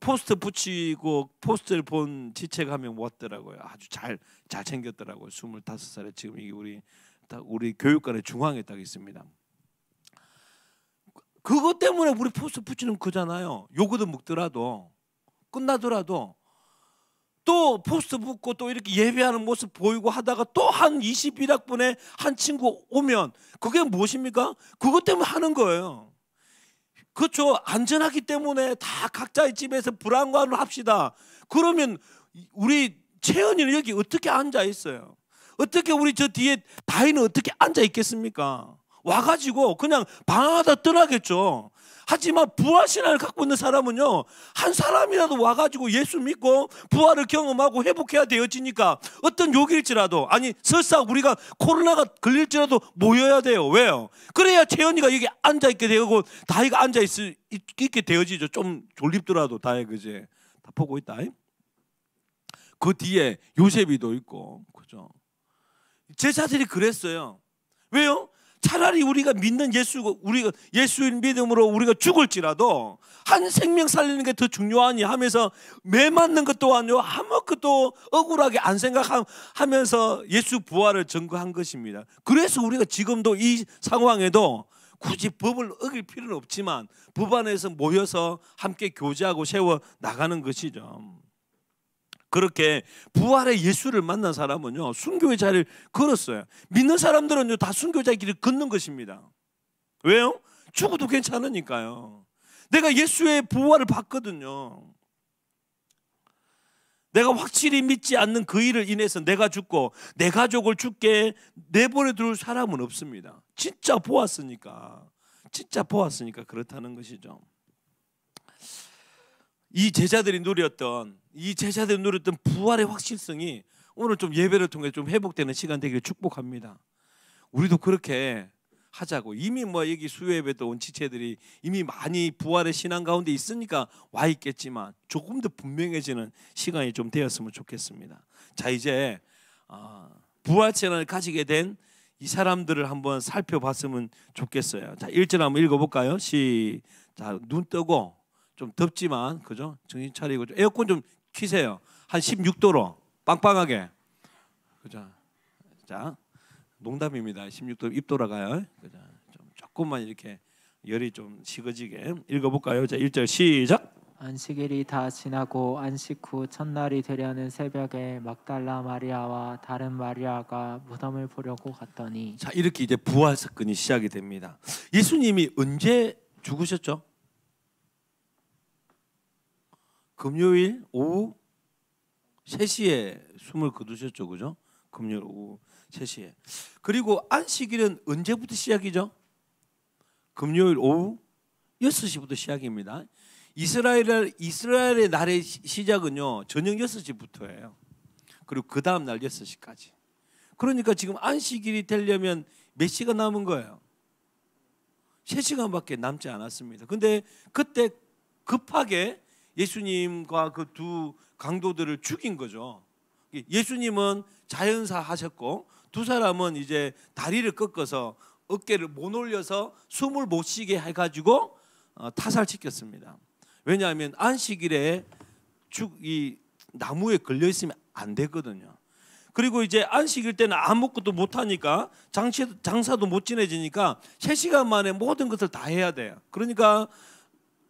포스터 붙이고 포스터를 본 지체가면 왔더라고요. 아주 잘 챙겼더라고요. 25살에 지금 이게 우리 교육관의 중앙에 딱 있습니다. 그것 때문에 우리 포스터 붙이는 거잖아요. 요거도 먹더라도 끝나더라도 또 포스터 붙고 또 이렇게 예배하는 모습 보이고 하다가 또 한 21학번에 한 친구 오면 그게 무엇입니까? 그것 때문에 하는 거예요. 그렇죠. 안전하기 때문에 다 각자의 집에서 불안관을 합시다. 그러면 우리 채연이는 여기 어떻게 앉아 있어요? 어떻게 우리 저 뒤에 다희는 어떻게 앉아 있겠습니까? 와가지고 그냥 방황하다 떠나겠죠. 하지만 부활신앙을 갖고 있는 사람은요 한 사람이라도 와가지고 예수 믿고 부활을 경험하고 회복해야 되어지니까 어떤 욕일지라도 아니 설사 우리가 코로나가 걸릴지라도 모여야 돼요. 왜요? 그래야 채연이가 여기 앉아있게 되고 다희가 앉아있게 되어지죠. 좀 졸립더라도 다희 그제 다 보고 있다. 그 뒤에 요셉이도 있고 그죠. 제자들이 그랬어요. 왜요? 차라리 우리가 믿는 우리가 예수인 믿음으로 우리가 죽을지라도 한 생명 살리는 게 더 중요하니 하면서 매 맞는 것도 아니고 아무것도 억울하게 안 생각하면서 예수 부활을 증거한 것입니다. 그래서 우리가 지금도 이 상황에도 굳이 법을 어길 필요는 없지만 법 안에서 모여서 함께 교제하고 세워 나가는 것이죠. 그렇게 부활의 예수를 만난 사람은요 순교의 자리를 걸었어요. 믿는 사람들은요 다 순교자의 길을 걷는 것입니다. 왜요? 죽어도 괜찮으니까요. 내가 예수의 부활을 봤거든요. 내가 확실히 믿지 않는 그 일을 인해서 내가 죽고 내 가족을 죽게 내버려 둘 사람은 없습니다. 진짜 보았으니까. 진짜 보았으니까 그렇다는 것이죠. 이 제자들이 누렸던 부활의 확실성이 오늘 좀 예배를 통해 좀 회복되는 시간 되기를 축복합니다. 우리도 그렇게 하자고. 이미 뭐 여기 수요 예배도 온 지체들이 이미 많이 부활의 신앙 가운데 있으니까 와 있겠지만 조금 더 분명해지는 시간이 좀 되었으면 좋겠습니다. 자, 이제 부활 체험을 가지게 된 이 사람들을 한번 살펴봤으면 좋겠어요. 자, 1절 한번 읽어볼까요? 시작. 눈 뜨고 좀 덥지만 그죠? 정신 차리고 좀 에어컨 좀 켜세요. 한 16도로 빵빵하게. 그죠? 자, 농담입니다. 16도 입 돌아가요. 그죠? 좀 조금만 이렇게 열이 좀 식어지게 읽어볼까요? 자, 1절 시작. 안식일이 다 지나고 안식 후 첫날이 되려는 새벽에 막달라 마리아와 다른 마리아가 무덤을 보려고 갔더니. 자, 이렇게 이제 부활 사건이 시작이 됩니다. 예수님이 언제 죽으셨죠? 금요일 오후 3시에 숨을 거두셨죠, 그죠? 금요일 오후 3시에. 그리고 안식일은 언제부터 시작이죠? 금요일 오후 6시부터 시작입니다. 이스라엘의 날의 시작은요, 저녁 6시부터예요. 그리고 그 다음 날 6시까지. 그러니까 지금 안식일이 되려면 몇 시간 남은 거예요? 3시간밖에 남지 않았습니다. 근데 그때 급하게 예수님과 그 두 강도들을 죽인 거죠. 예수님은 자연사 하셨고 두 사람은 이제 다리를 꺾어서 어깨를 못 올려서 숨을 못 쉬게 해가지고 타살시켰습니다. 왜냐하면 안식일에 이 나무에 걸려 있으면 안 되거든요. 그리고 이제 안식일 때는 아무것도 못 하니까 장사도 못 지내지니까 3시간 만에 모든 것을 다 해야 돼요. 그러니까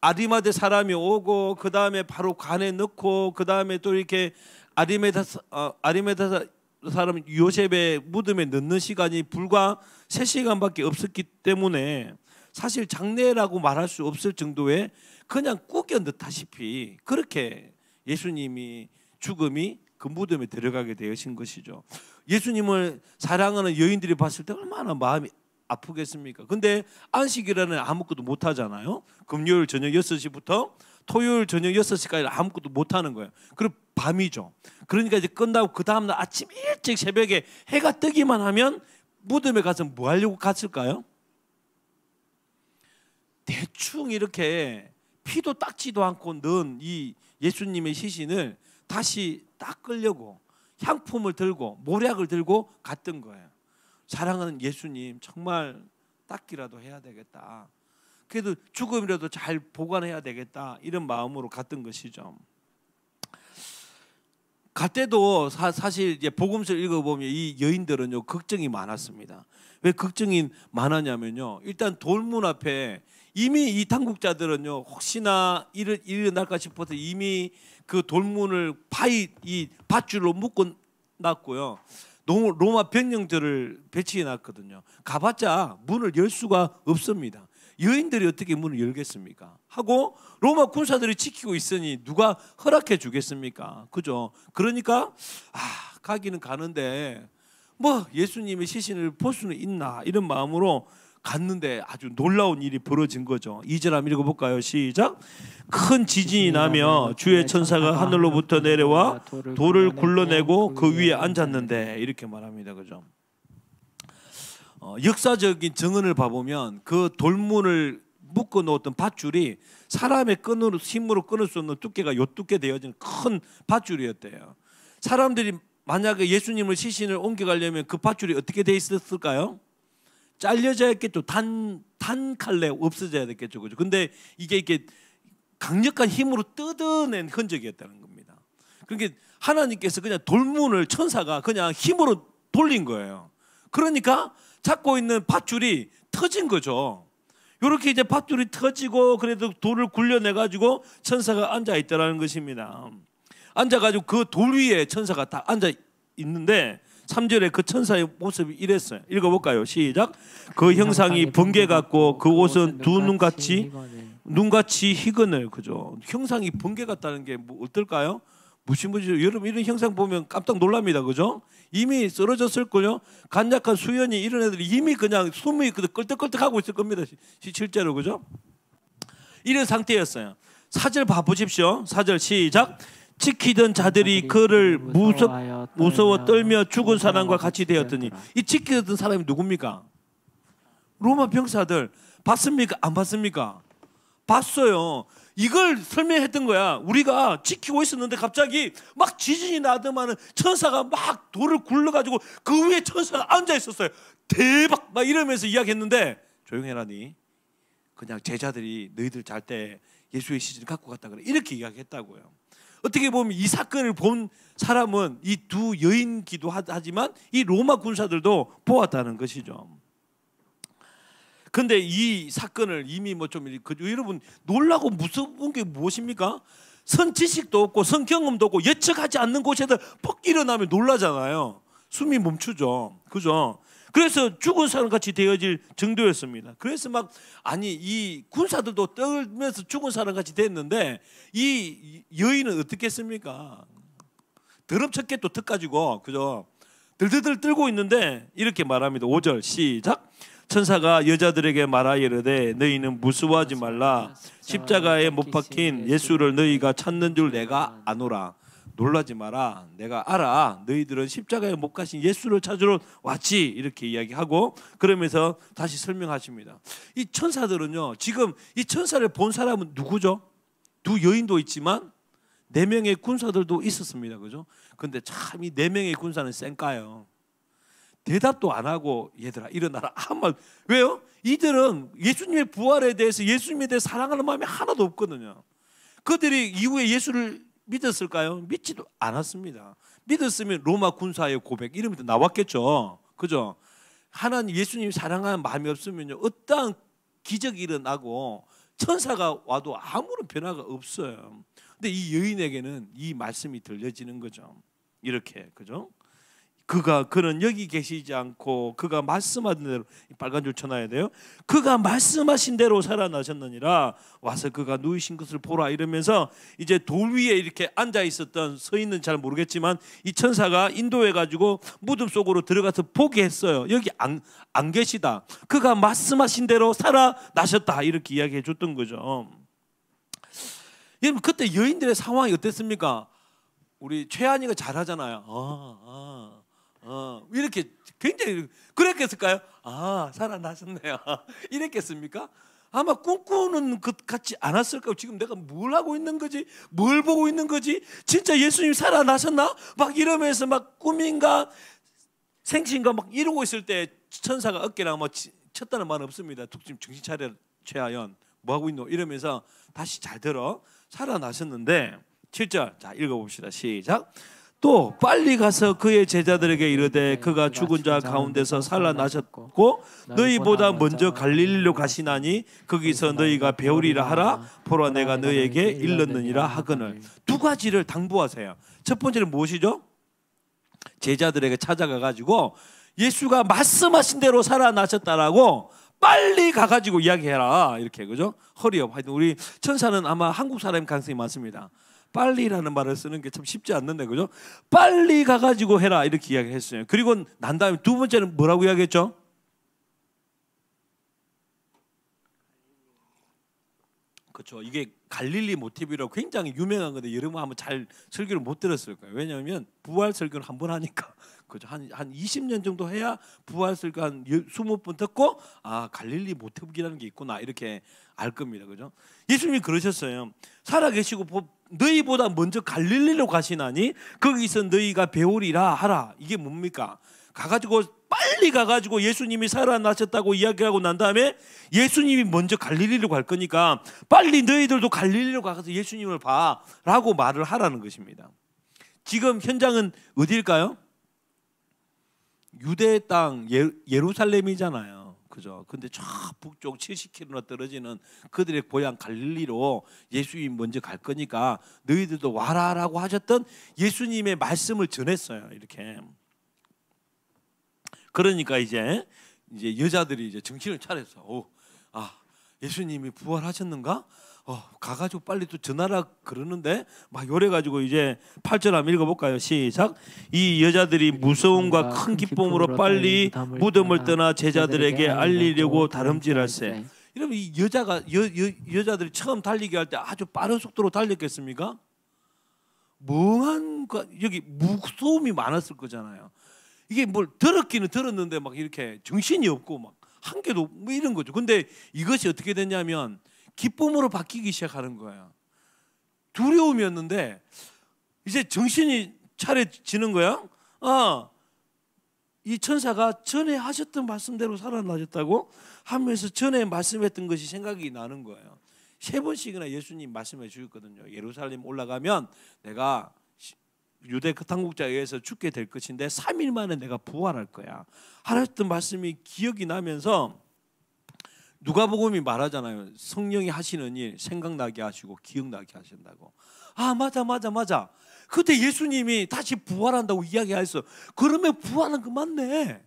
아리마대 사람이 오고 그 다음에 바로 관에 넣고 그 다음에 또 이렇게 아리마대 사람 요셉의 무덤에 넣는 시간이 불과 3시간밖에 없었기 때문에 사실 장례라고 말할 수 없을 정도의 그냥 꾸겨 넣다시피 그렇게 예수님이 죽음이 그 무덤에 들어가게 되신 것이죠. 예수님을 사랑하는 여인들이 봤을 때 얼마나 마음이 아프겠습니까? 근데 안식일에는 아무것도 못 하잖아요. 금요일 저녁 6시부터 토요일 저녁 6시까지 아무것도 못 하는 거예요. 그리고 밤이죠. 그러니까 이제 끝나고 그 다음날 아침 일찍 새벽에 해가 뜨기만 하면 무덤에 가서 뭐 하려고 갔을까요? 대충 이렇게 피도 닦지도 않고 넣은 이 예수님의 시신을 다시 닦으려고 향품을 들고 모략을 들고 갔던 거예요. 사랑하는 예수님 정말 닦기라도 해야 되겠다. 그래도 죽음이라도 잘 보관해야 되겠다. 이런 마음으로 갔던 것이죠. 갈 때도 사실 이제 복음서를 읽어보면 이 여인들은요 걱정이 많았습니다. 왜 걱정이 많았냐면요, 일단 돌문 앞에 이미 이 당국자들은요 혹시나 일어날까 싶어서 이미 그 돌문을 이 밧줄로 묶어 놨고요, 로마 병력들을 배치해 놨거든요. 가봤자 문을 열 수가 없습니다. 여인들이 어떻게 문을 열겠습니까? 하고 로마 군사들이 지키고 있으니 누가 허락해 주겠습니까? 그죠? 그러니까 가기는 가는데 뭐 예수님의 시신을 볼 수는 있나 이런 마음으로 갔는데 아주 놀라운 일이 벌어진 거죠. 2절 한번 읽어볼까요? 시작. 큰 지진이 나며 주의 천사가 하늘로부터 내려와 돌을 굴러내고 그 위에 앉았는데, 이렇게 말합니다. 그죠? 역사적인 정언을 봐보면 그 돌문을 묶어 놓았던 밧줄이 사람의 힘으로 끊을 수 없는 두께가 요 두께 되어진 큰 밧줄이었대요. 사람들이 만약에 예수님을 시신을 옮겨가려면 그 밧줄이 어떻게 돼 있었을까요? 잘려져야 했겠죠. 단 칼래 없어져야 됐겠죠. 그죠? 근데 이게 강력한 힘으로 뜯어낸 흔적이었다는 겁니다. 그러니까 하나님께서 그냥 돌문을 천사가 그냥 힘으로 돌린 거예요. 그러니까 잡고 있는 밧줄이 터진 거죠. 이렇게 이제 밧줄이 터지고 그래도 돌을 굴려내 가지고 천사가 앉아 있더라는 것입니다. 앉아 가지고 그 돌 위에 천사가 딱 앉아 있는데 3절에 그 천사의 모습이 이랬어요. 읽어볼까요? 시작. 그 형상이 번개 같고 그 옷은 두 눈같이 희건을. 그죠? 형상이 번개 같다는 게 뭐 어떨까요? 무시무시. 여러분 이런 형상 보면 깜짝 놀랍니다. 그죠? 이미 쓰러졌을걸요. 간략한 수연이 이런 애들이 이미 그냥 숨이 끌떡끌떡하고 있을 겁니다. 실제로. 그죠? 이런 상태였어요. 4절 봐보십시오. 4절 시작. 지키던 자들이 그를 무서워 떨며 죽은 사람과 같이 되었더니, 이 지키던 사람이 누굽니까? 로마 병사들. 봤습니까? 안 봤습니까? 봤어요. 이걸 설명했던 거야. 우리가 지키고 있었는데 갑자기 막 지진이 나더만은 천사가 막 돌을 굴러가지고 그 위에 천사가 앉아 있었어요. 대박! 막 이러면서 이야기했는데, 조용해라니. 그냥 제자들이 너희들 잘 때 예수의 시신을 갖고 갔다 그래. 이렇게 이야기했다고요. 어떻게 보면 이 사건을 본 사람은 이 두 여인기도 하지만 이 로마 군사들도 보았다는 것이죠. 근데 이 사건을 이미 여러분 놀라고 무서운 게 무엇입니까? 선 지식도 없고 선 경험도 없고 예측하지 않는 곳에서 퍽 일어나면 놀라잖아요. 숨이 멈추죠. 그죠? 그래서 죽은 사람같이 되어질 정도였습니다. 그래서 이 군사들도 떨면서 죽은 사람같이 됐는데, 이 여인은 어떻게 했습니까? 더럽쳤게 또 턱 가지고, 그죠? 들들들 떨고 있는데 이렇게 말합니다. 5절 시작. 천사가 여자들에게 말하여 이르되 너희는 무서워하지 말라. 십자가에 못 박힌 예수를 너희가 찾는 줄 내가 아노라. 놀라지 마라. 내가 알아. 너희들은 십자가에 못 가신 예수를 찾으러 왔지. 이렇게 이야기하고 그러면서 다시 설명하십니다. 이 천사들은요, 지금 이 천사를 본 사람은 누구죠? 두 여인도 있지만 4명의 군사들도 있었습니다. 그죠? 근데 참 이 4명의 군사는 쌩까요. 대답도 안 하고 얘들아 일어나라. 왜요? 이들은 예수님의 부활에 대해서, 예수님에 대해 사랑하는 마음이 하나도 없거든요. 그들이 이후에 예수를 믿었을까요? 믿지도 않았습니다. 믿었으면 로마 군사의 고백 이름도 나왔겠죠. 그죠? 하나님 예수님 사랑하는 마음이 없으면요, 어떠한 기적이 일어나고 천사가 와도 아무런 변화가 없어요. 근데 이 여인에게는 이 말씀이 들려지는 거죠. 이렇게. 그죠? 그는 여기 계시지 않고 그가 말씀하신 대로, 빨간 줄 쳐놔야 돼요. 그가 말씀하신 대로 살아나셨느니라. 와서 그가 누우신 것을 보라. 이러면서 이제 돌 위에 이렇게 앉아 있었던, 서 있는 잘 모르겠지만 이 천사가 인도해 가지고 무덤 속으로 들어가서 보게 했어요. 여기 안 계시다. 그가 말씀하신 대로 살아나셨다. 이렇게 이야기해 줬던 거죠. 여러분 그때 여인들의 상황이 어땠습니까? 우리 최한이가 잘하잖아요. 이렇게 굉장히 그랬겠을까요? 살아나셨네요. 이랬겠습니까? 아마 꿈꾸는 것 같지 않았을까요? 지금 내가 뭘 하고 있는 거지? 뭘 보고 있는 거지? 진짜 예수님 살아나셨나? 막 이러면서 꿈인가 생신가 이러고 있을 때 천사가 어깨랑 쳤다는 말은 없습니다. 지금 정신 차려 최하연, 뭐 하고 있노? 이러면서 다시 잘 들어. 살아나셨는데 7절 자 읽어봅시다. 시작. 또 빨리 가서 그의 제자들에게 이르되 그가 죽은 자 가운데서 살아나셨고 너희보다 먼저 갈릴리로 가시나니 거기서 너희가 배우리라 하라. 보라 내가 너희에게 일렀느니라 하거늘. 두 가지를 당부하세요. 첫 번째는 무엇이죠? 제자들에게 찾아가 가지고 예수가 말씀하신 대로 살아나셨다라고 빨리 가가지고 이야기해라. 이렇게. 그죠? 허리업. 하여튼 우리 천사는 아마 한국 사람일 가능성이 많습니다. 빨리라는 말을 쓰는 게 참 쉽지 않는데, 그죠? 빨리 가가지고 해라. 이렇게 이야기했어요. 그리고 난 다음에 두 번째는 뭐라고 이야기했죠? 그렇죠. 이게 갈릴리 모티브라고 굉장히 유명한 건데 여러분 한번 잘 설교를 못 들었을 거예요. 왜냐하면 부활 설교를 한 번 하니까 그죠. 한 20년 정도 해야 부활 설교 한 20번 듣고 갈릴리 모티브라는 게 있구나 이렇게 알 겁니다. 그죠? 예수님이 그러셨어요. 살아계시고 너희보다 먼저 갈릴리로 가시나니 거기서 너희가 배우리라 하라. 이게 뭡니까? 빨리 가가지고 예수님이 살아나셨다고 이야기하고 난 다음에 예수님이 먼저 갈릴리로 갈 거니까 빨리 너희들도 갈릴리로 가서 예수님을 봐라고 말을 하라는 것입니다. 지금 현장은 어디일까요? 유대 땅 예루살렘이잖아요. 그죠? 근데 저 북쪽 70km나 떨어지는 그들의 고향 갈릴리로 예수님이 먼저 갈 거니까 너희들도 와라라고 하셨던 예수님의 말씀을 전했어요. 이렇게. 그러니까 이제 여자들이 이제 정신을 차렸어. 예수님이 부활하셨는가? 가가지고 빨리 또 전하라 그러는데 막 요래가지고 이제 8절 한번 읽어볼까요? 시작. 이 여자들이 무서움과 큰 기쁨으로 빨리 무덤을 떠나 제자들에게 알리려고 다름질할세. 이러면 이 여자들이 처음 달리기 할 때 아주 빠른 속도로 달렸겠습니까? 멍한 여기 무서움이 많았을 거잖아요. 이게 뭘 들었기는 들었는데 막 이렇게 정신이 없고 막 한 개도 뭐 이런 거죠. 근데 이것이 어떻게 됐냐면 기쁨으로 바뀌기 시작하는 거예요. 두려움이었는데 이제 정신이 차려지는 거야. 이 천사가 전에 하셨던 말씀대로 살아나셨다고 하면서 전에 말씀했던 것이 생각이 나는 거예요. 3번씩이나 예수님 말씀해 주셨거든요. 예루살렘 올라가면 내가 유대 당국자에 의해서 죽게 될 것인데 3일 만에 내가 부활할 거야. 하셨던 말씀이 기억이 나면서 누가복음이 말하잖아요. 성령이 하시는 일 생각나게 하시고 기억나게 하신다고. 맞아. 그때 예수님이 다시 부활한다고 이야기했어. 그러면 부활한 거 맞네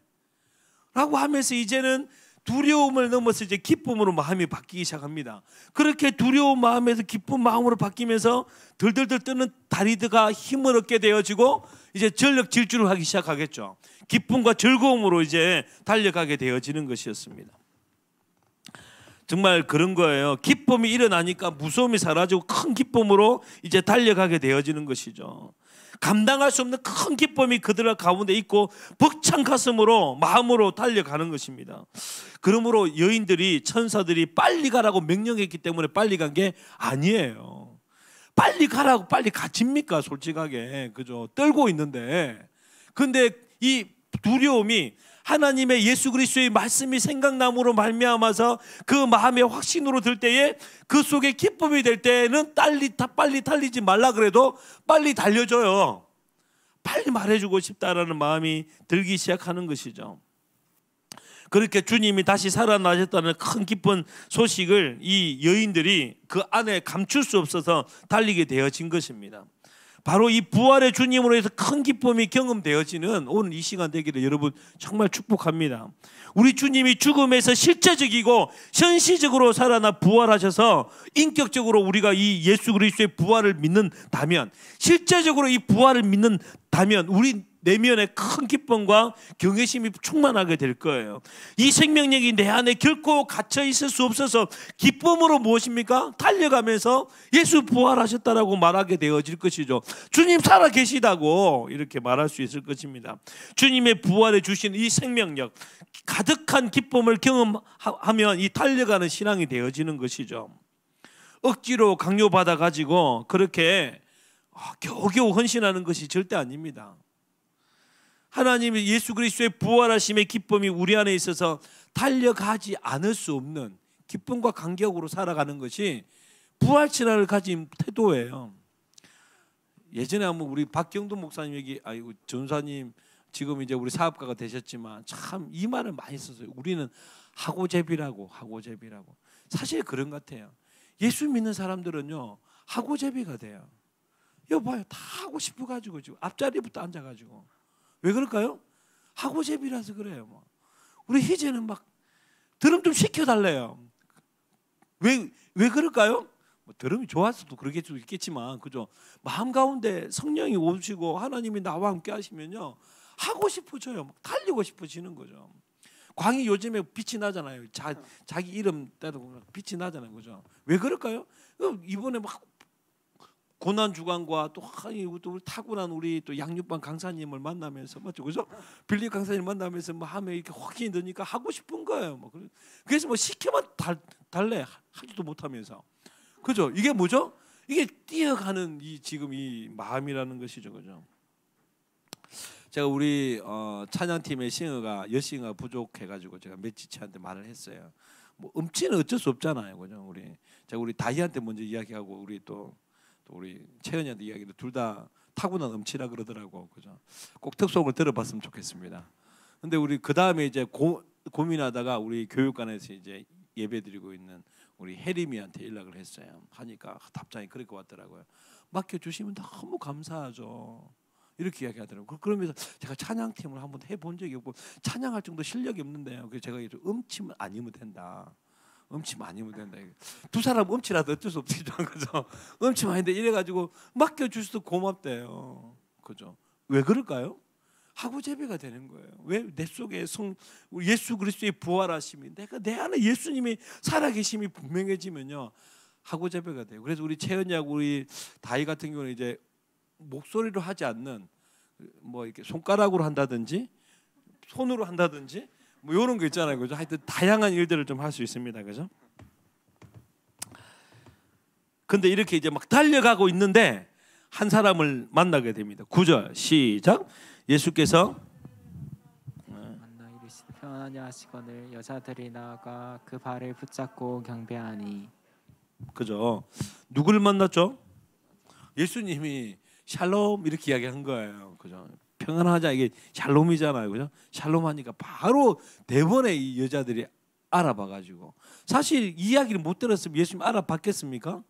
라고 하면서 이제는 두려움을 넘어서 이제 기쁨으로 마음이 바뀌기 시작합니다. 그렇게 두려운 마음에서 기쁜 마음으로 바뀌면서 덜덜덜 뜨는 다리가 힘을 얻게 되어지고 이제 전력 질주를 하기 시작하겠죠. 기쁨과 즐거움으로 이제 달려가게 되어지는 것이었습니다. 정말 그런 거예요. 기쁨이 일어나니까 무서움이 사라지고 큰 기쁨으로 이제 달려가게 되어지는 것이죠. 감당할 수 없는 큰 기쁨이 그들 가운데 있고 벅찬 가슴으로 마음으로 달려가는 것입니다. 그러므로 여인들이 천사들이 빨리 가라고 명령했기 때문에 빨리 간 게 아니에요. 빨리 가라고 빨리 갇힙니까? 솔직하게 그죠? 떨고 있는데 근데 이 두려움이 하나님의 예수 그리스도의 말씀이 생각남으로 말미암아서 그 마음의 확신으로 들 때에 그 속에 기쁨이 될 때는 빨리 달리지 말라 그래도 빨리 달려줘요. 빨리 말해주고 싶다라는 마음이 들기 시작하는 것이죠. 그렇게 주님이 다시 살아나셨다는 큰 기쁜 소식을 이 여인들이 그 안에 감출 수 없어서 달리게 되어진 것입니다. 바로 이 부활의 주님으로 해서 큰 기쁨이 경험되어지는 오늘 이 시간 되기를 여러분 정말 축복합니다. 우리 주님이 죽음에서 실제적이고 현실적으로 살아나 부활하셔서 인격적으로 우리가 이 예수 그리스도의 부활을 믿는다면, 실제적으로 이 부활을 믿는다면 우리 내면에 큰 기쁨과 경외심이 충만하게 될 거예요. 이 생명력이 내 안에 결코 갇혀 있을 수 없어서 기쁨으로 무엇입니까? 달려가면서 예수 부활하셨다라고 말하게 되어질 것이죠. 주님 살아 계시다고 이렇게 말할 수 있을 것입니다. 주님의 부활에 주신 이 생명력, 가득한 기쁨을 경험하면 이 달려가는 신앙이 되어지는 것이죠. 억지로 강요받아 가지고 그렇게 겨우겨우 헌신하는 것이 절대 아닙니다. 하나님의 예수 그리스도의 부활하심의 기쁨이 우리 안에 있어서 달려가지 않을 수 없는 기쁨과 간격으로 살아가는 것이 부활 신앙을 가진 태도예요. 예전에 한번 우리 박경도 목사님 얘기, 아이고 전사님 지금 이제 우리 사업가가 되셨지만 참 이 말을 많이 썼어요. 우리는 하고제비라고. 사실 그런 것 같아요. 예수 믿는 사람들은요 하고제비가 돼요. 여봐요, 다 하고 싶어가지고 지금 앞자리부터 앉아가지고. 왜 그럴까요? 하고제비라서 그래요. 우리 희재는 막 드럼 좀 시켜달래요. 왜 그럴까요? 드럼이 좋아서도 그러겠 수 있겠지만, 그죠? 마음 가운데 성령이 오시고 하나님이 나와 함께 하시면요 하고 싶어져요. 막 달리고 싶어지는 거죠. 광이 요즘에 빛이 나잖아요. 자기 이름 따르고 빛이 나잖아요, 그죠? 왜 그럴까요? 이번에 막 고난 주간과 또 우리 타고난 우리 또 양육반 강사님을 만나면서 맞죠, 그죠? 빌리 강사님 만나면서 뭐 하면 이렇게 확신이 드니까 하고 싶은 거예요. 뭐 그래서 뭐 시켜만 달래 하지도 못하면서, 그죠? 이게 뭐죠? 이게 뛰어가는 이 지금 이 마음이라는 것이죠, 그죠? 제가 우리 찬양팀의 여싱어가 부족해가지고 제가 매치치한테 말을 했어요. 뭐 음치는 어쩔 수 없잖아요, 그죠? 제가 우리 다희한테 먼저 이야기하고 우리 또 우리 채연이한테 이야기도 둘 다 타고난 음치라 그러더라고, 그죠? 꼭 특송을 들어봤으면 좋겠습니다. 근데 우리 그 다음에 이제 고민하다가 우리 교육관에서 이제 예배드리고 있는 우리 혜림이한테 연락을 했어요. 하니까 답장이 그렇게 왔더라고요. 맡겨주시면 너무 감사하죠. 이렇게 이야기하더라고요. 그러면서 제가 찬양팀을 한번 해본 적이 없고 찬양할 정도 실력이 없는데요. 그래서 제가 음치만 아니면 된다. 엄치 많이 묻는다. 두 사람 엄치라도 어쩔 수 없지, 그죠? 엄치 많이 돼 이래가지고 맡겨주셔서 고맙대요, 그죠? 왜 그럴까요? 하고 재배가 되는 거예요. 왜? 내 속에 예수 그리스도의 부활하심이 내 안에 예수님이 살아계심이 분명해지면요 하고 재배가 돼요. 그래서 우리 채연이하고 우리 다희 같은 경우는 이제 목소리로 하지 않는 뭐 이렇게 손가락으로 한다든지 손으로 한다든지 뭐 이런 거 있잖아요, 그죠? 하여튼 다양한 일들을 좀 할 수 있습니다, 그죠? 근데 이렇게 이제 막 달려가고 있는데 한 사람을 만나게 됩니다. 9절 시작. 예수께서 만나 이르시되 평안하냐 하시거늘 여자들이 나아가 그 발을 붙잡고 경배하니. 그죠? 누구를 만났죠? 예수님이 샬롬 이렇게 이야기한 거예요, 그죠? 평안하자 이게 샬롬이잖아요, 그죠? 샬롬 하니까 바로 대번에 이 여자들이 알아봐가지고 사실 이야기를 못 들었으면 예수님 알아봤겠습니까?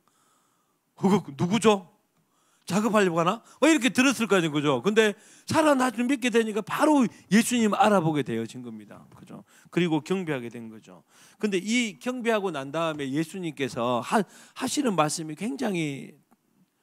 누구죠? 작업하려고 하나? 이렇게 들었을 거 아니에요, 그죠? 근데 살아나서 믿게 되니까 바로 예수님 알아보게 되어진 겁니다, 그죠? 그리고 경배하게 된 거죠. 근데 이 경배하고 난 다음에 예수님께서 하시는 말씀이 굉장히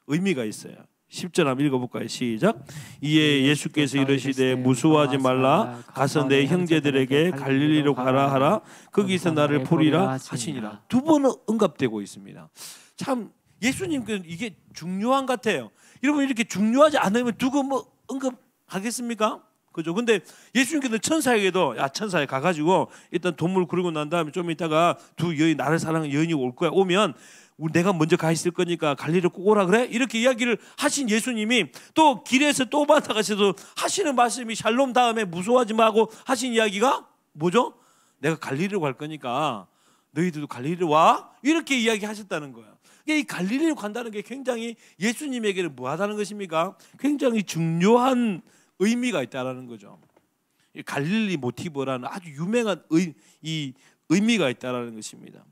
의미가 있어요. 10절 한번 읽어볼까요? 시작. 이에 예수께서 이르시되 무수하지 말라. 가서 내 형제들에게 갈릴리로 가라 하라. 거기서 나를 보리라 하시니라. 두 번 언급되고 있습니다. 참 예수님께서 이게 중요한 것 같아요. 여러분 이렇게 중요하지 않으면 두고 뭐 언급하겠습니까? 그죠? 근데 예수님께서 천사에게도 야 천사에 가가지고 일단 돈물 그리고 난 다음에 좀 있다가 두 여인 나를 사랑하는 여인이 올 거야. 오면 내가 먼저 가 있을 거니까 갈릴리로 꼭 오라 그래? 이렇게 이야기를 하신 예수님이 또 길에서 또 만나가셔서 하시는 말씀이 샬롬 다음에 무서워하지 말고 하신 이야기가 뭐죠? 내가 갈릴리로 갈 거니까 너희들도 갈릴리로 와? 이렇게 이야기하셨다는 거예요. 이 갈릴리로 간다는 게 굉장히 예수님에게는 뭐하다는 것입니까? 굉장히 중요한 의미가 있다는 거죠. 이 갈릴리 모티브라는 아주 유명한 의미가 있다는 것입니다.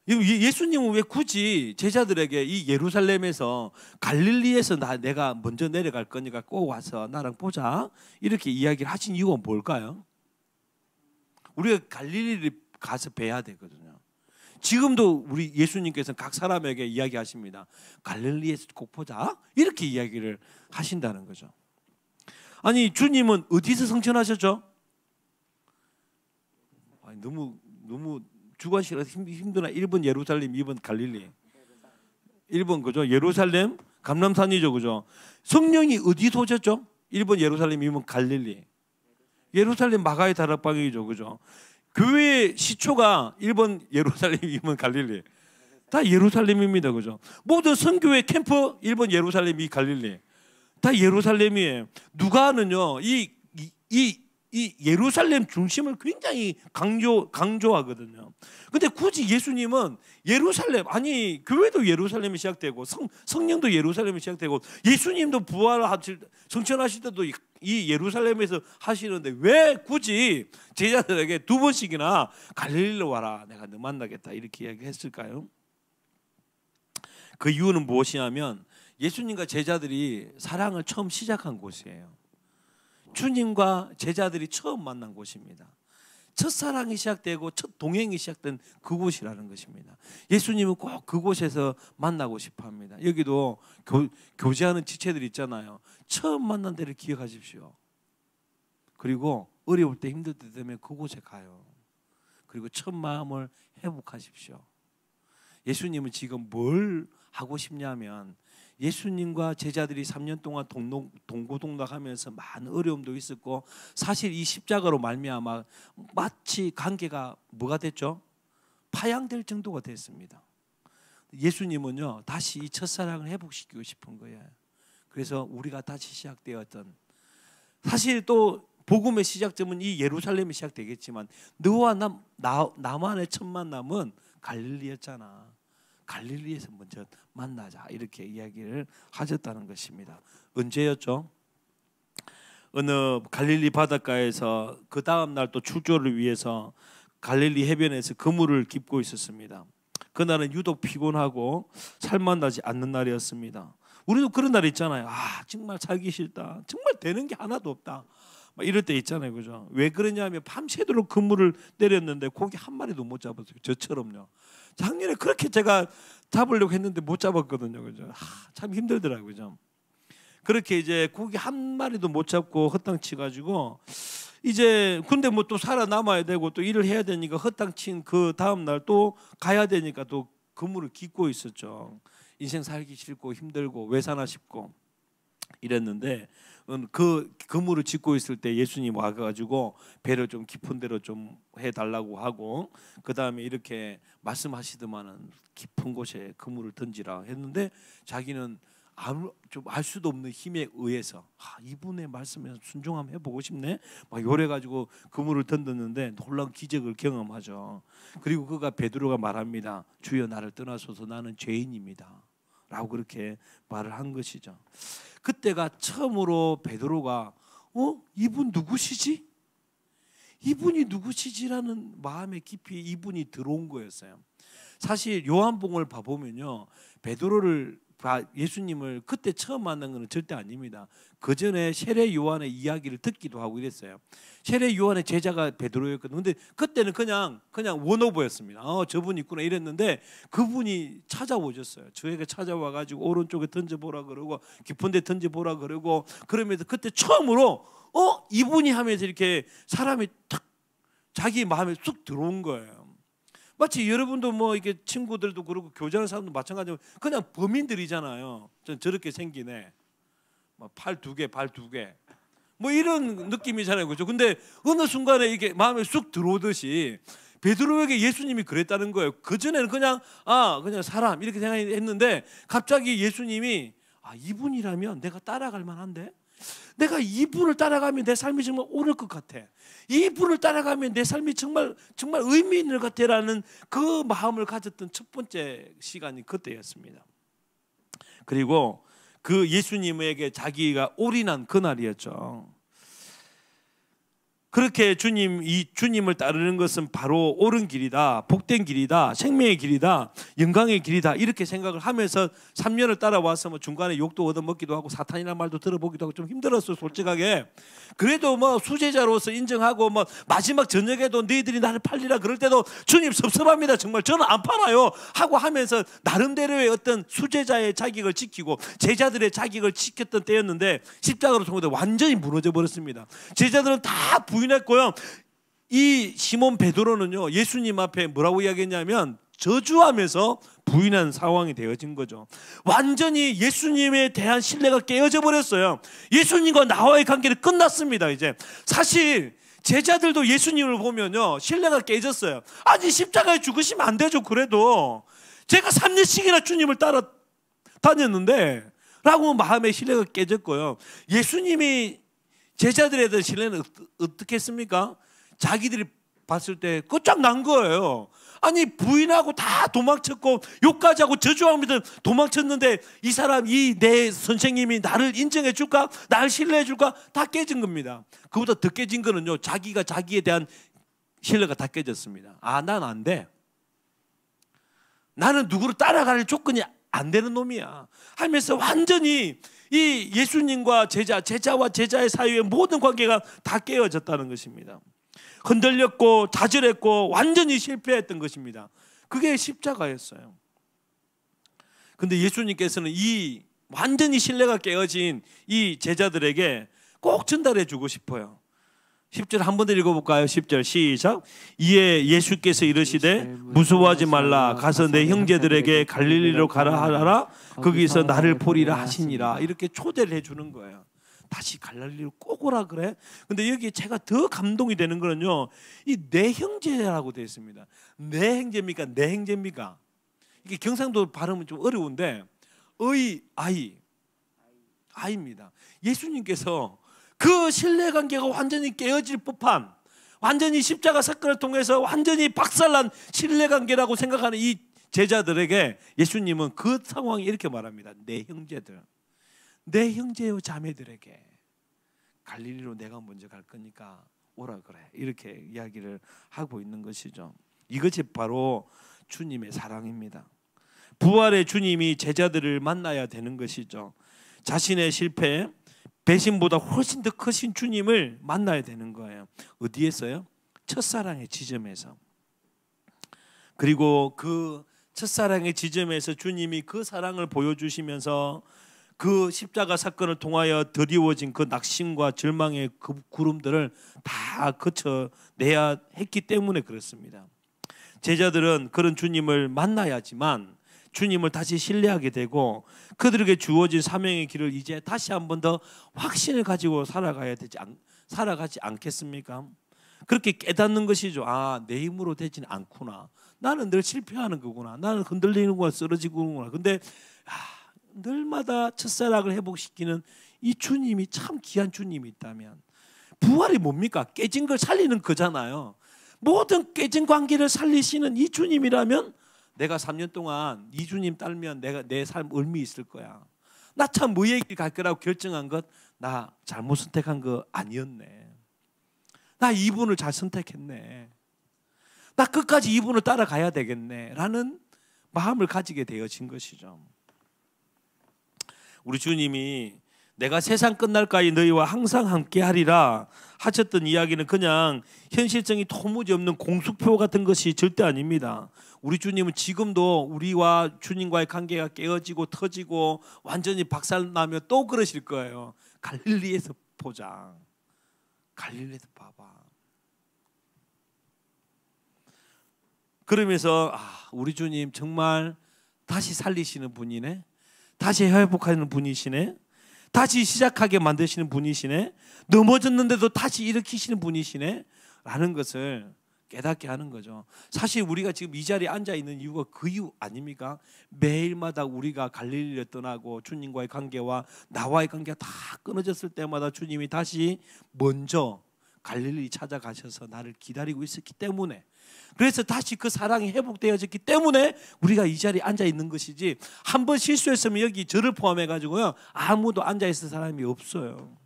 예수님은 왜 굳이 제자들에게 이 예루살렘에서 갈릴리에서 내가 먼저 내려갈 거니까 꼭 와서 나랑 보자 이렇게 이야기를 하신 이유가 뭘까요? 우리가 갈릴리를 가서 뵈야 되거든요. 지금도 우리 예수님께서 각 사람에게 이야기하십니다. 갈릴리에서 꼭 보자 이렇게 이야기를 하신다는 거죠. 아니 주님은 어디서 성천하셨죠? 아니, 너무 주관식이라 힘드나 1번 예루살렘 2번 갈릴리 1번 그죠? 예루살렘 감람산이죠, 그죠? 성령이 어디서 오셨죠? 1번 예루살렘 2번 갈릴리 예루살렘 마가의 다락방이죠, 그죠? 교회의 시초가 1번 예루살렘 2번 갈릴리 다 예루살렘입니다, 그죠? 모든 선교회 캠프 1번 예루살렘 2 갈릴리 다 예루살렘이에요. 누가는요 이 예루살렘 중심을 굉장히 강조하거든요. 근데 굳이 예수님은 예루살렘 아니 교회도 예루살렘이 시작되고 성령도 예루살렘이 시작되고 예수님도 부활하실 성천하실 때도 이 예루살렘에서 하시는데 왜 굳이 제자들에게 두 번씩이나 갈릴리로 와라 내가 너 만나겠다 이렇게 이야기했을까요? 그 이유는 무엇이냐면 예수님과 제자들이 사랑을 처음 시작한 곳이에요. 주님과 제자들이 처음 만난 곳입니다. 첫사랑이 시작되고 첫 동행이 시작된 그곳이라는 것입니다. 예수님은 꼭 그곳에서 만나고 싶어합니다. 여기도 교제하는 지체들이 있잖아요. 처음 만난 데를 기억하십시오. 그리고 어려울 때 힘들 때 되면 그곳에 가요. 그리고 첫 마음을 회복하십시오. 예수님은 지금 뭘 하고 싶냐면 예수님과 제자들이 3년 동안 동고동락하면서 많은 어려움도 있었고 사실 이 십자가로 말미암아 마치 관계가 뭐가 됐죠? 파양될 정도가 됐습니다. 예수님은요 다시 이 첫사랑을 회복시키고 싶은 거예요. 그래서 우리가 다시 시작되었던 사실 또 복음의 시작점은 이 예루살렘이 시작되겠지만 너와 나만의 첫 만남은 갈릴리였잖아. 갈릴리에서 먼저 만나자 이렇게 이야기를 하셨다는 것입니다. 언제였죠? 어느 갈릴리 바닷가에서 그 다음 날 또 출조를 위해서 갈릴리 해변에서 그물을 깁고 있었습니다. 그날은 유독 피곤하고 살만나지 않는 날이었습니다. 우리도 그런 날 있잖아요. 아 정말 살기 싫다. 정말 되는 게 하나도 없다. 막 이럴 때 있잖아요, 그죠? 왜 그러냐면 밤새도록 그물을 내렸는데 고기 한 마리도 못 잡았어요. 저처럼요. 작년에 그렇게 제가 잡으려고 했는데 못 잡았거든요, 그죠? 참 힘들더라고요, 그죠? 그렇게 이제 고기 한 마리도 못 잡고 헛땅치 가지고 이제 근데 뭐 또 살아남아야 되고 또 일을 해야 되니까 헛땅친 그 다음 날 또 가야 되니까 또 그물을 깃고 있었죠. 인생 살기 싫고 힘들고 왜 사나 싶고 이랬는데 그 그물을 짚고 있을 때 예수님 와가지고 배를 좀 깊은 데로 좀 해달라고 하고 그 다음에 이렇게 말씀하시더만은 깊은 곳에 그물을 던지라 했는데 자기는 좀 알 수도 없는 힘에 의해서 이분의 말씀에 순종 한번 해보고 싶네 막 요래가지고 그물을 던졌는데 놀라운 기적을 경험하죠. 그리고 그가 베드로가 말합니다. 주여 나를 떠나소서 나는 죄인입니다 라고 그렇게 말을 한 것이죠. 그때가 처음으로 베드로가 이분 누구시지? 이분이 누구시지라는 마음에 깊이 이분이 들어온 거였어요. 사실 요한복음을 봐보면요 베드로를 예수님을 그때 처음 만난 것은 절대 아닙니다. 그 전에 세례 요한의 이야기를 듣기도 하고 이랬어요. 세례 요한의 제자가 베드로였거든요. 근데 그때는 그냥 원오버였습니다. 저분 있구나 이랬는데 그분이 찾아오셨어요. 저에게 찾아와 가지고 오른쪽에 던져보라 그러고 깊은 데 던져보라 그러고 그러면서 그때 처음으로 이분이 하면서 이렇게 사람이 탁 자기 마음에 쑥 들어온 거예요. 마치 여러분도 뭐 이게 친구들도 그렇고 교제하는 사람도 마찬가지로 그냥 범인들이잖아요. 전 저렇게 생기네. 팔 두 개, 발 두 개. 뭐 이런 느낌이잖아요. 그렇죠? 근데 어느 순간에 이게 마음에 쑥 들어오듯이 베드로에게 예수님이 그랬다는 거예요. 그전에는 그냥 사람 이렇게 생각했는데 갑자기 예수님이 이분이라면 내가 따라갈 만한데 내가 이분을 따라가면 내 삶이 정말 옳을 것 같아. 이분을 따라가면 내 삶이 정말 의미 있는 것 같아라는 그 마음을 가졌던 첫 번째 시간이 그때였습니다. 그리고 그 예수님에게 자기가 올인한 그날이었죠. 그렇게 주님을 따르는 것은 바로 옳은 길이다, 복된 길이다, 생명의 길이다, 영광의 길이다 이렇게 생각을 하면서 3년을 따라와서 뭐 중간에 욕도 얻어먹기도 하고 사탄이라는 말도 들어보기도 하고 좀 힘들었어요, 솔직하게. 그래도 뭐 수제자로서 인정하고 뭐 마지막 저녁에도 너희들이 나를 팔리라 그럴 때도 주님 섭섭합니다, 정말 저는 안 팔아요 하고 하면서 나름대로의 어떤 수제자의 자격을 지키고 제자들의 자격을 지켰던 때였는데 십자가로 통해서 완전히 무너져 버렸습니다. 제자들은 다 부인했고요. 이 시몬 베드로는요 예수님 앞에 뭐라고 이야기했냐면 저주하면서 부인한 상황이 되어진 거죠. 완전히 예수님에 대한 신뢰가 깨어져 버렸어요. 예수님과 나와의 관계는 끝났습니다. 이제 사실 제자들도 예수님을 보면요 신뢰가 깨졌어요. 아니 십자가에 죽으시면 안 되죠. 그래도 제가 3년씩이나 주님을 따라 다녔는데 라고 마음의 신뢰가 깨졌고요. 예수님이 제자들에 대한 신뢰는 어떻게 했습니까? 자기들이 봤을 때 끝장난 거예요. 아니 부인하고 다 도망쳤고 욕까지 하고 저주하면서 도망쳤는데 이 사람 내 선생님이 나를 인정해 줄까? 나를 신뢰해 줄까? 다 깨진 겁니다. 그보다 더 깨진 거는요 자기가 자기에 대한 신뢰가 다 깨졌습니다. 난 안 돼. 나는 누구를 따라갈 조건이 안 되는 놈이야 하면서 완전히 이 예수님과 제자와 제자의 사이의 모든 관계가 다 깨어졌다는 것입니다. 흔들렸고 좌절했고 완전히 실패했던 것입니다. 그게 십자가였어요. 그런데 예수님께서는 이 완전히 신뢰가 깨어진 이 제자들에게 꼭 전달해 주고 싶어요. 10절 한 번 더 읽어볼까요? 10절 시작. 이에 예수께서 이르시되 무서워하지 말라. 가서 내 형제들에게 갈릴리로 가라 하라. 거기서 나를 보리라 하시니라. 이렇게 초대를 해주는 거예요. 다시 갈릴리로 꼭 오라 그래. 근데 여기 제가 더 감동이 되는 거는요 이 내 형제라고 되어 있습니다. 내 형제입니까? 내 형제입니까? 이게 경상도 발음은 좀 어려운데 아이입니다. 예수님께서 그 신뢰관계가 완전히 깨어질 법한 완전히 십자가 사건을 통해서 완전히 박살난 신뢰관계라고 생각하는 이 제자들에게 예수님은 그 상황이 이렇게 말합니다. 내 형제들, 내 형제요 자매들에게 갈릴리로 내가 먼저 갈 거니까 오라 그래. 이렇게 이야기를 하고 있는 것이죠. 이것이 바로 주님의 사랑입니다. 부활의 주님이 제자들을 만나야 되는 것이죠. 자신의 실패, 배신보다 훨씬 더 크신 주님을 만나야 되는 거예요. 어디에서요? 첫사랑의 지점에서. 그리고 그 첫사랑의 지점에서 주님이 그 사랑을 보여주시면서 그 십자가 사건을 통하여 드리워진 그 낙심과 절망의 그 구름들을 다 거쳐내야 했기 때문에 그렇습니다. 제자들은 그런 주님을 만나야지만 주님을 다시 신뢰하게 되고 그들에게 주어진 사명의 길을 이제 다시 한 번 더 확신을 가지고 살아가지 않겠습니까? 그렇게 깨닫는 것이죠. 아, 내 힘으로 되지는 않구나. 나는 늘 실패하는 거구나. 나는 흔들리는 거나 쓰러지구나. 근데 늘마다 첫사랑을 회복시키는 이 주님이 참 귀한 주님이 있다면, 부활이 뭡니까? 깨진 걸 살리는 거잖아요. 모든 깨진 관계를 살리시는 이 주님이라면 내가 3년 동안 이 주님 따르면 내 삶 의미 있을 거야. 나 참 뭐의 길 갈 거라고 결정한 것, 나 잘못 선택한 거 아니었네. 나 이분을 잘 선택했네. 나 끝까지 이분을 따라가야 되겠네 라는 마음을 가지게 되어진 것이죠. 우리 주님이 내가 세상 끝날까지 너희와 항상 함께하리라 하셨던 이야기는 그냥 현실성이 도무지 없는 공수표 같은 것이 절대 아닙니다. 우리 주님은 지금도 우리와 주님과의 관계가 깨어지고 터지고 완전히 박살나면 또 그러실 거예요. 갈릴리에서 보자. 갈릴리에서 봐봐. 그러면서 우리 주님 정말 다시 살리시는 분이네. 다시 회복하는 분이시네. 다시 시작하게 만드시는 분이시네. 넘어졌는데도 다시 일으키시는 분이시네 라는 것을 깨닫게 하는 거죠. 사실 우리가 지금 이 자리에 앉아 있는 이유가 그 이유 아닙니까? 매일마다 우리가 갈릴리를 떠나고 주님과의 관계와 나와의 관계가 다 끊어졌을 때마다 주님이 다시 먼저 갈릴리 찾아가셔서 나를 기다리고 있었기 때문에, 그래서 다시 그 사랑이 회복되어졌기 때문에 우리가 이 자리에 앉아 있는 것이지, 한번 실수했으면 여기 저를 포함해 가지고요 아무도 앉아 있을 사람이 없어요.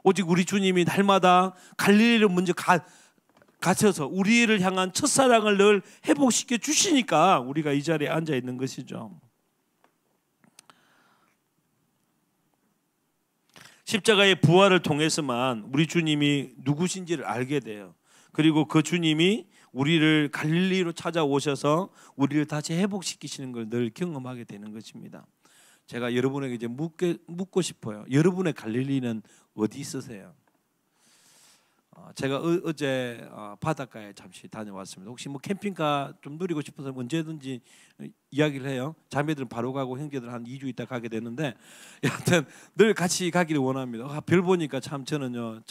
오직 우리 주님이 날마다 갈릴리를 먼저 가셔서 우리를 향한 첫사랑을 늘 회복시켜 주시니까 우리가 이 자리에 앉아 있는 것이죠. 십자가의 부활을 통해서만 우리 주님이 누구신지를 알게 돼요. 그리고 그 주님이 우리를 갈릴리로 찾아오셔서 우리를 다시 회복시키시는 걸 늘 경험하게 되는 것입니다. 제가 여러분에게 이제 묻고 싶어요. 여러분의 갈릴리는 어디 있으세요? 제가 어제 바닷가에 잠시 다녀왔습니다. 혹시 뭐 캠핑카 좀 누리고 싶어서 언제든지 이야기를 해요. 자매들은 바로 가고 형제들은 한 2주 있다 가게 되는데, 여하튼 늘 같이 가기를 원합니다. 별 보니까 참 저는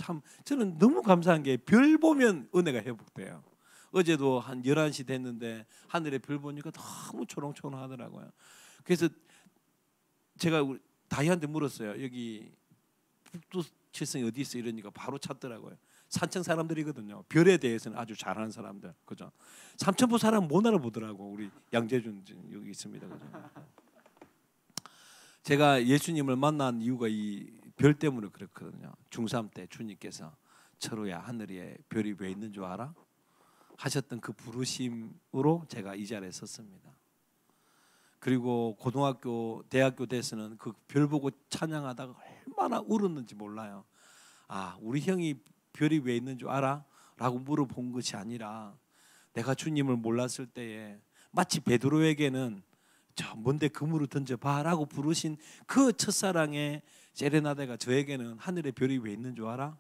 너무 감사한 게 별 보면 은혜가 회복돼요. 어제도 한 11시 됐는데 하늘에 별 보니까 너무 초롱초롱하더라고요. 그래서 제가 다희한테 물었어요. 여기 북두 칠성이 어디 있어? 이러니까 바로 찾더라고요. 산청 사람들이거든요. 별에 대해서는 아주 잘하는 사람들, 그죠? 삼천포 사람 못 알아보더라고. 우리 양재준 여기 있습니다, 그죠? 제가 예수님을 만난 이유가 이 별 때문에 그렇거든요. 중3 때 주님께서 철호야 하늘에 별이 왜 있는 줄 알아? 하셨던 그 부르심으로 제가 이 자리에 섰습니다. 그리고 고등학교, 대학교 돼서는 그 별 보고 찬양하다가 얼마나 울었는지 몰라요. 우리 형이 별이 왜 있는 줄 알아? 라고 물어본 것이 아니라, 내가 주님을 몰랐을 때에 마치 베드로에게는 저 먼데 그물을 던져봐 라고 부르신 그 첫사랑의 세레나데가 저에게는 하늘에 별이 왜 있는 줄 알아?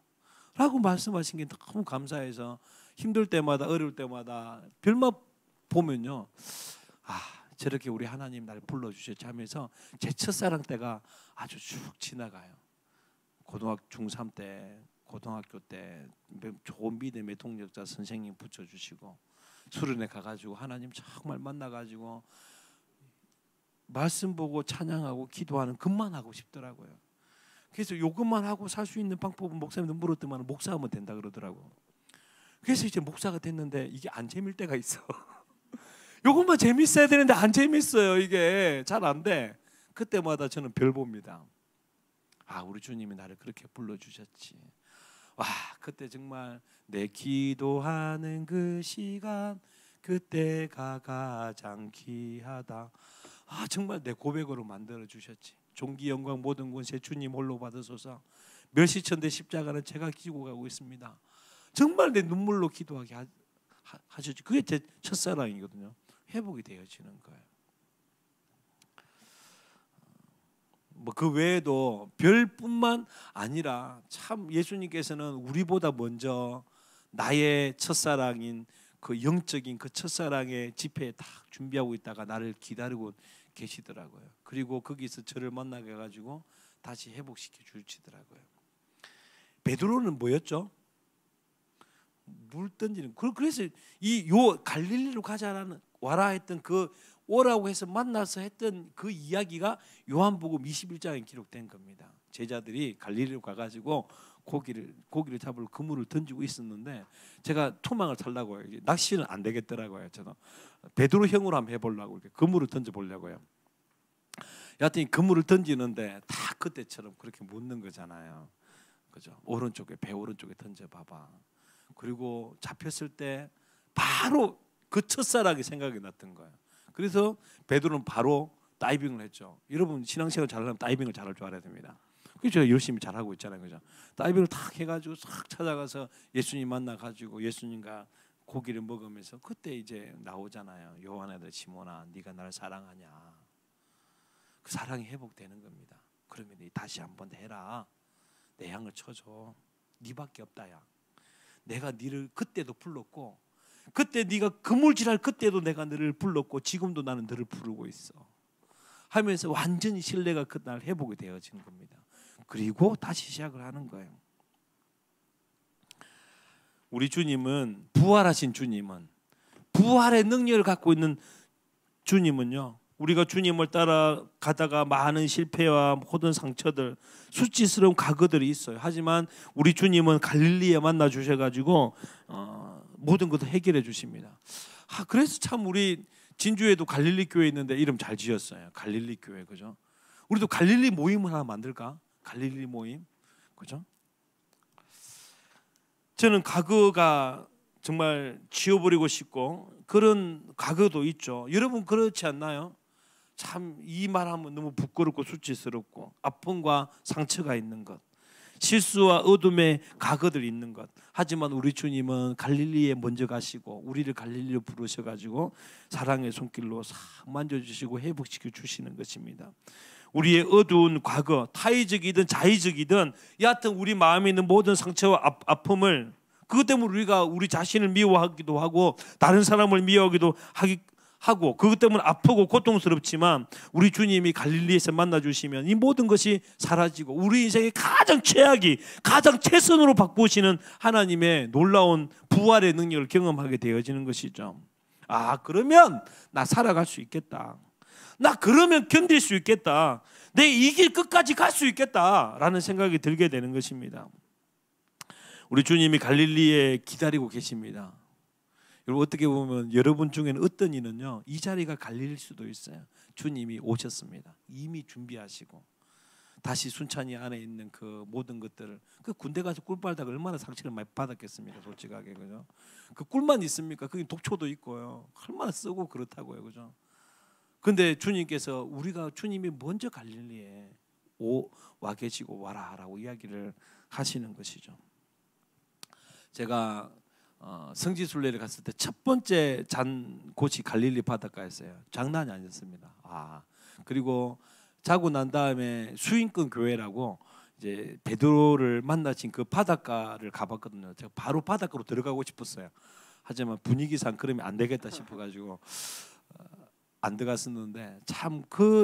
라고 말씀하신 게 너무 감사해서 힘들 때마다 어려울 때마다 별만 보면요, 저렇게 우리 하나님 날 불러주셨지 하면서 제 첫사랑 때가 아주 쭉 지나가요. 고등학교 중3 때, 고등학교 때 좋은 믿음의 동력자 선생님 붙여주시고 수련회 가가지고 하나님 정말 만나가지고 말씀 보고 찬양하고 기도하는 것만 하고 싶더라고요. 그래서 요것만 하고 살 수 있는 방법은 목사님도 물었더만 목사하면 된다 그러더라고. 그래서 이제 목사가 됐는데 이게 안 재밀 때가 있어. 요것만 재밌어야 되는데 안 재밌어요. 이게 잘 안 돼. 그때마다 저는 별 봅니다. 우리 주님이 나를 그렇게 불러주셨지. 그때 정말 내 기도하는 그 시간, 그때가 가장 귀하다. 정말 내 고백으로 만들어 주셨지. 존귀 영광 모든 권세 주님 홀로 받으소서. 멸시천대 십자가는 제가 지고 가고 있습니다. 정말 내 눈물로 기도하게 하셨지. 그게 제 첫사랑이거든요. 회복이 되어지는 거예요. 뭐 그 외에도 별뿐만 아니라 참 예수님께서는 우리보다 먼저 나의 첫사랑인 그 영적인 그 첫사랑의 집회에 딱 준비하고 있다가 나를 기다리고 계시더라고요. 그리고 거기서 저를 만나게 해가지고 다시 회복시켜 주시더라고요. 베드로는 뭐였죠? 물 던지는. 그래서 요 갈릴리로 가자라는 와라 했던 그 오라고 해서 만나서 했던 그 이야기가 요한복음 21장에 기록된 겁니다. 제자들이 갈릴리로 가가지고 고기를 잡으러 그물을 던지고 있었는데 제가 토막을 살라고 해요. 낚시는 안 되겠더라고요. 저는 베드로 형으로 한번 해보려고 이렇게 그물을 던져보려고요. 여하튼 그물을 던지는데 다 그때처럼 그렇게 묻는 거잖아요. 그죠? 오른쪽에 배 오른쪽에 던져봐봐. 그리고 잡혔을 때 바로 그 첫사랑이 생각이 났던 거예요. 그래서 베드로는 바로 다이빙을 했죠. 여러분 신앙생활 잘하려면 다이빙을 잘할 줄 알아야 됩니다. 그래서 제가 열심히 잘하고 있잖아요. 그죠? 다이빙을 탁 해가지고 싹 찾아가서 예수님 만나가지고 예수님과 고기를 먹으면서 그때 이제 나오잖아요. 요한 아들 시몬아, 네가 나를 사랑하냐? 그 사랑이 회복되는 겁니다. 그러면 다시 한번 해라. 내 향을 쳐줘. 네밖에 없다야. 내가 네를 그때도 불렀고, 그때 네가 그물질할 그때도 내가 너를 불렀고, 지금도 나는 너를 부르고 있어. 하면서 완전히 신뢰가 그날 회복이 되어진 겁니다. 그리고 다시 시작을 하는 거예요. 우리 주님은 부활하신 주님은 부활의 능력을 갖고 있는 주님은요. 우리가 주님을 따라가다가 많은 실패와 모든 상처들, 수치스러운 과거들이 있어요. 하지만 우리 주님은 갈릴리에 만나 주셔가지고 모든 것을 해결해 주십니다. 그래서 참 우리 진주에도 갈릴리 교회 있는데 이름 잘 지었어요. 갈릴리 교회, 그죠? 우리도 갈릴리 모임을 하나 만들까? 갈릴리 모임, 그죠? 저는 과거가 정말 지워버리고 싶고 그런 과거도 있죠. 여러분 그렇지 않나요? 참 이 말하면 너무 부끄럽고 수치스럽고 아픔과 상처가 있는 것, 실수와 어둠의 과거들 있는 것. 하지만 우리 주님은 갈릴리에 먼저 가시고 우리를 갈릴리로 부르셔가지고 사랑의 손길로 싹 만져주시고 회복시켜 주시는 것입니다. 우리의 어두운 과거, 타의적이든 자의적이든 여하튼 우리 마음에 있는 모든 상처와 아픔을, 그것 때문에 우리가 우리 자신을 미워하기도 하고 다른 사람을 미워하기도 하고 그것 때문에 아프고 고통스럽지만 우리 주님이 갈릴리에서 만나주시면 이 모든 것이 사라지고 우리 인생의 가장 최악이 가장 최선으로 바꾸시는 하나님의 놀라운 부활의 능력을 경험하게 되어지는 것이죠. 그러면 나 살아갈 수 있겠다. 나 그러면 견딜 수 있겠다. 내 이 길 끝까지 갈 수 있겠다라는 생각이 들게 되는 것입니다. 우리 주님이 갈릴리에 기다리고 계십니다. 여러분 어떻게 보면 여러분 중에는 어떤 이는요 이 자리가 갈릴리일 수도 있어요. 주님이 오셨습니다. 이미 준비하시고 다시 순찬이 안에 있는 그 모든 것들을, 그 군대 가서 꿀 빨다가 얼마나 상처를 많이 받았겠습니까, 솔직하게, 그죠? 그 꿀만 있습니까? 거기 독초도 있고요. 얼마나 쓰고 그렇다고요, 그죠? 근데 주님께서 우리가 주님이 먼저 갈릴리에 와 계시고 와라라고 이야기를 하시는 것이죠. 제가 성지순례를 갔을 때 첫 번째 잔 곳이 갈릴리 바닷가였어요. 장난이 아니었습니다. 그리고 자고 난 다음에 수인권 교회라고 이제 베드로를 만나신 그 바닷가를 가봤거든요. 제가 바로 바닷가로 들어가고 싶었어요. 하지만 분위기상 그러면 안 되겠다 싶어가지고 안 들어갔었는데 참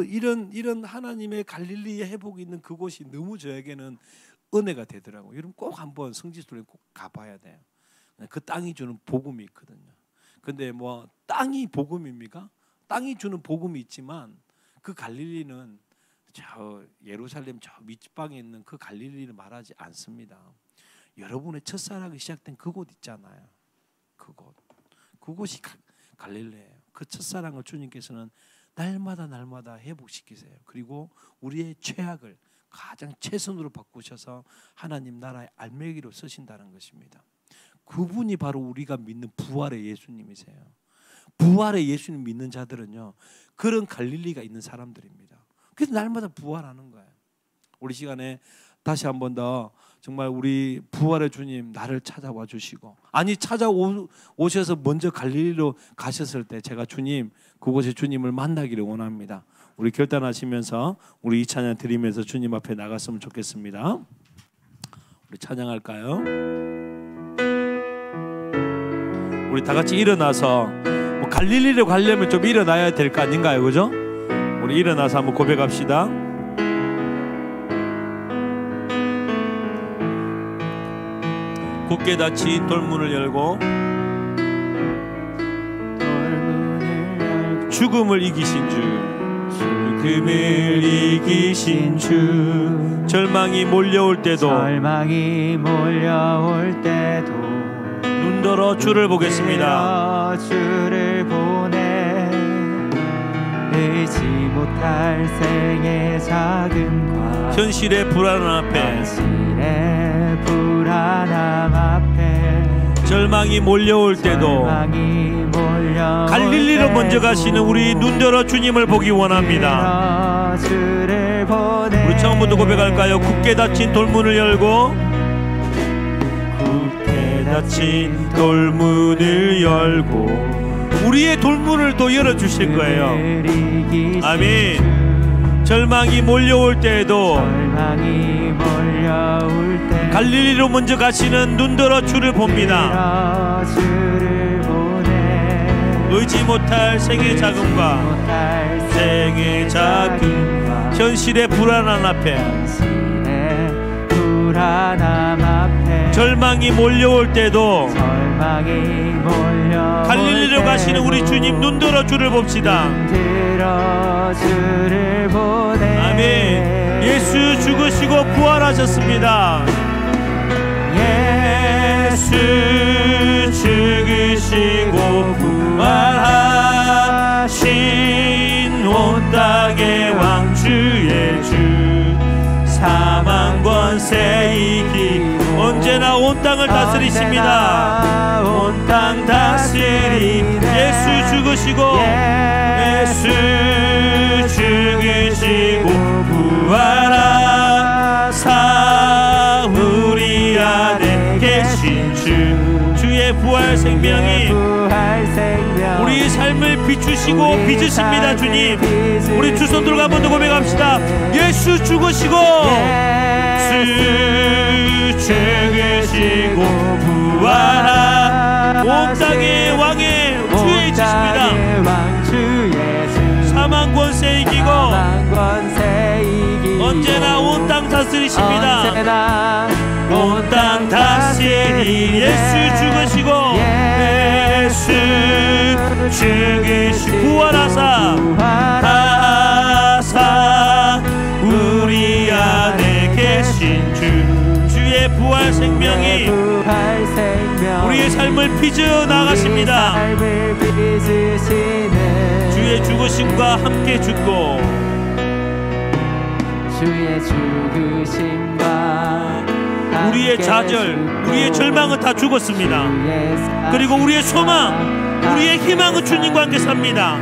이런 하나님의 갈릴리의 회복이 있는 그곳이 너무 저에게는 은혜가 되더라고요. 여러분 꼭 한번 성지순례 꼭 가봐야 돼요. 그 땅이 주는 복음이 있거든요. 근데 뭐 땅이 복음입니까? 땅이 주는 복음이 있지만 그 갈릴리는 저 예루살렘 저 밑방에 있는 그 갈릴리를 말하지 않습니다. 여러분의 첫사랑이 시작된 그곳 있잖아요. 그곳이 갈릴리예요. 그 첫사랑을 주님께서는 날마다 회복시키세요. 그리고 우리의 최악을 가장 최선으로 바꾸셔서 하나님 나라의 알매기로 쓰신다는 것입니다. 그분이 바로 우리가 믿는 부활의 예수님이세요. 부활의 예수님 믿는 자들은요 그런 갈릴리가 있는 사람들입니다. 그래서 날마다 부활하는 거예요. 우리 시간에 다시 한 번 더 정말 우리 부활의 주님 나를 찾아와 주시고, 아니 찾아오셔서 먼저 갈릴리로 가셨을 때 제가 주님 그곳에 주님을 만나기를 원합니다. 우리 결단하시면서 우리 이 찬양 드리면서 주님 앞에 나갔으면 좋겠습니다. 우리 찬양할까요? 우리 다 같이 일어나서 뭐 갈릴리로 가려면 좀 일어나야 될 거 아닌가요, 그죠? 우리 일어나서 한번 고백합시다. 굳게 닫힌 돌문을 열고 죽음을 이기신 주, 죽음을 이기신 주, 절망이 몰려올 때도 눈들어 주를 보겠습니다. 주를 보내 의지 못할 생의 자금과 현실의 불안함 앞에 절망이 몰려올 때도 갈릴리로 먼저 가시는 우리 눈들어 주님을 보기 원합니다. 우리 처음부터 고백할까요? 굳게 닫힌 돌문을 열고, 굳게 닫힌 돌문을 열고 우리의 돌문을 또 열어주실 거예요. 아멘. 절망이 몰려올 때에도 갈릴리로 먼저 가시는 눈들어 주를 봅니다. 의지 못할 생의 자금과 현실의 불안함 앞에 절망이 몰려올 때도 갈릴리로 가시는 우리 주님 눈들어 주를 봅시다. 아멘. 예수 죽으시고 부활하셨습니다. 예수 죽으시고 부활하신 온 땅의 왕 주의 주, 사망 권세 이기 언제나 온 땅을 다스리십니다. 온 땅 다스린 예수 죽으시고 예수 죽으시고 부활하사 우리 안에 계신 주, 주의 부활 생명이 우리 삶을 비추시고 빚으십니다. 주님, 우리 두 손 들고 한 번 더 고백합시다. 예수 죽으시고 예수 죽으시고 부활하 온 땅의 왕의 주에 있으십니다. 사망 권세 이기고 언제나 온 땅 다스리십니다. 온 땅 다스린 예수 죽으시고 예수 죽으시고 부활하사 우리 안에 계신 주, 주의 부활 생명이 우리의 삶을 빚어 나가십니다. 주의 죽으심과 함께 죽고 주의 죽으심과 우리의 좌절, 우리의 절망은 다 죽었습니다. 그리고 우리의 소망, 우리의 희망은 주님과 함께 삽니다.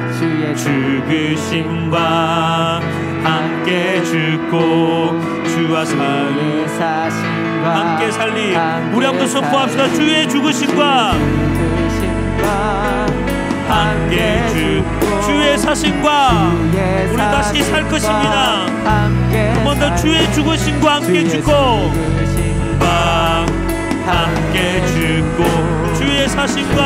죽으심과 함께 죽고 주와 함께 살리 우리 한번 선포합시다. 주의 죽으심과 함께 죽고 주의 사심과 우리 다시 살 것입니다. 한 번 더 주의 죽으심과 함께 죽고 함께 죽고 주의 사심과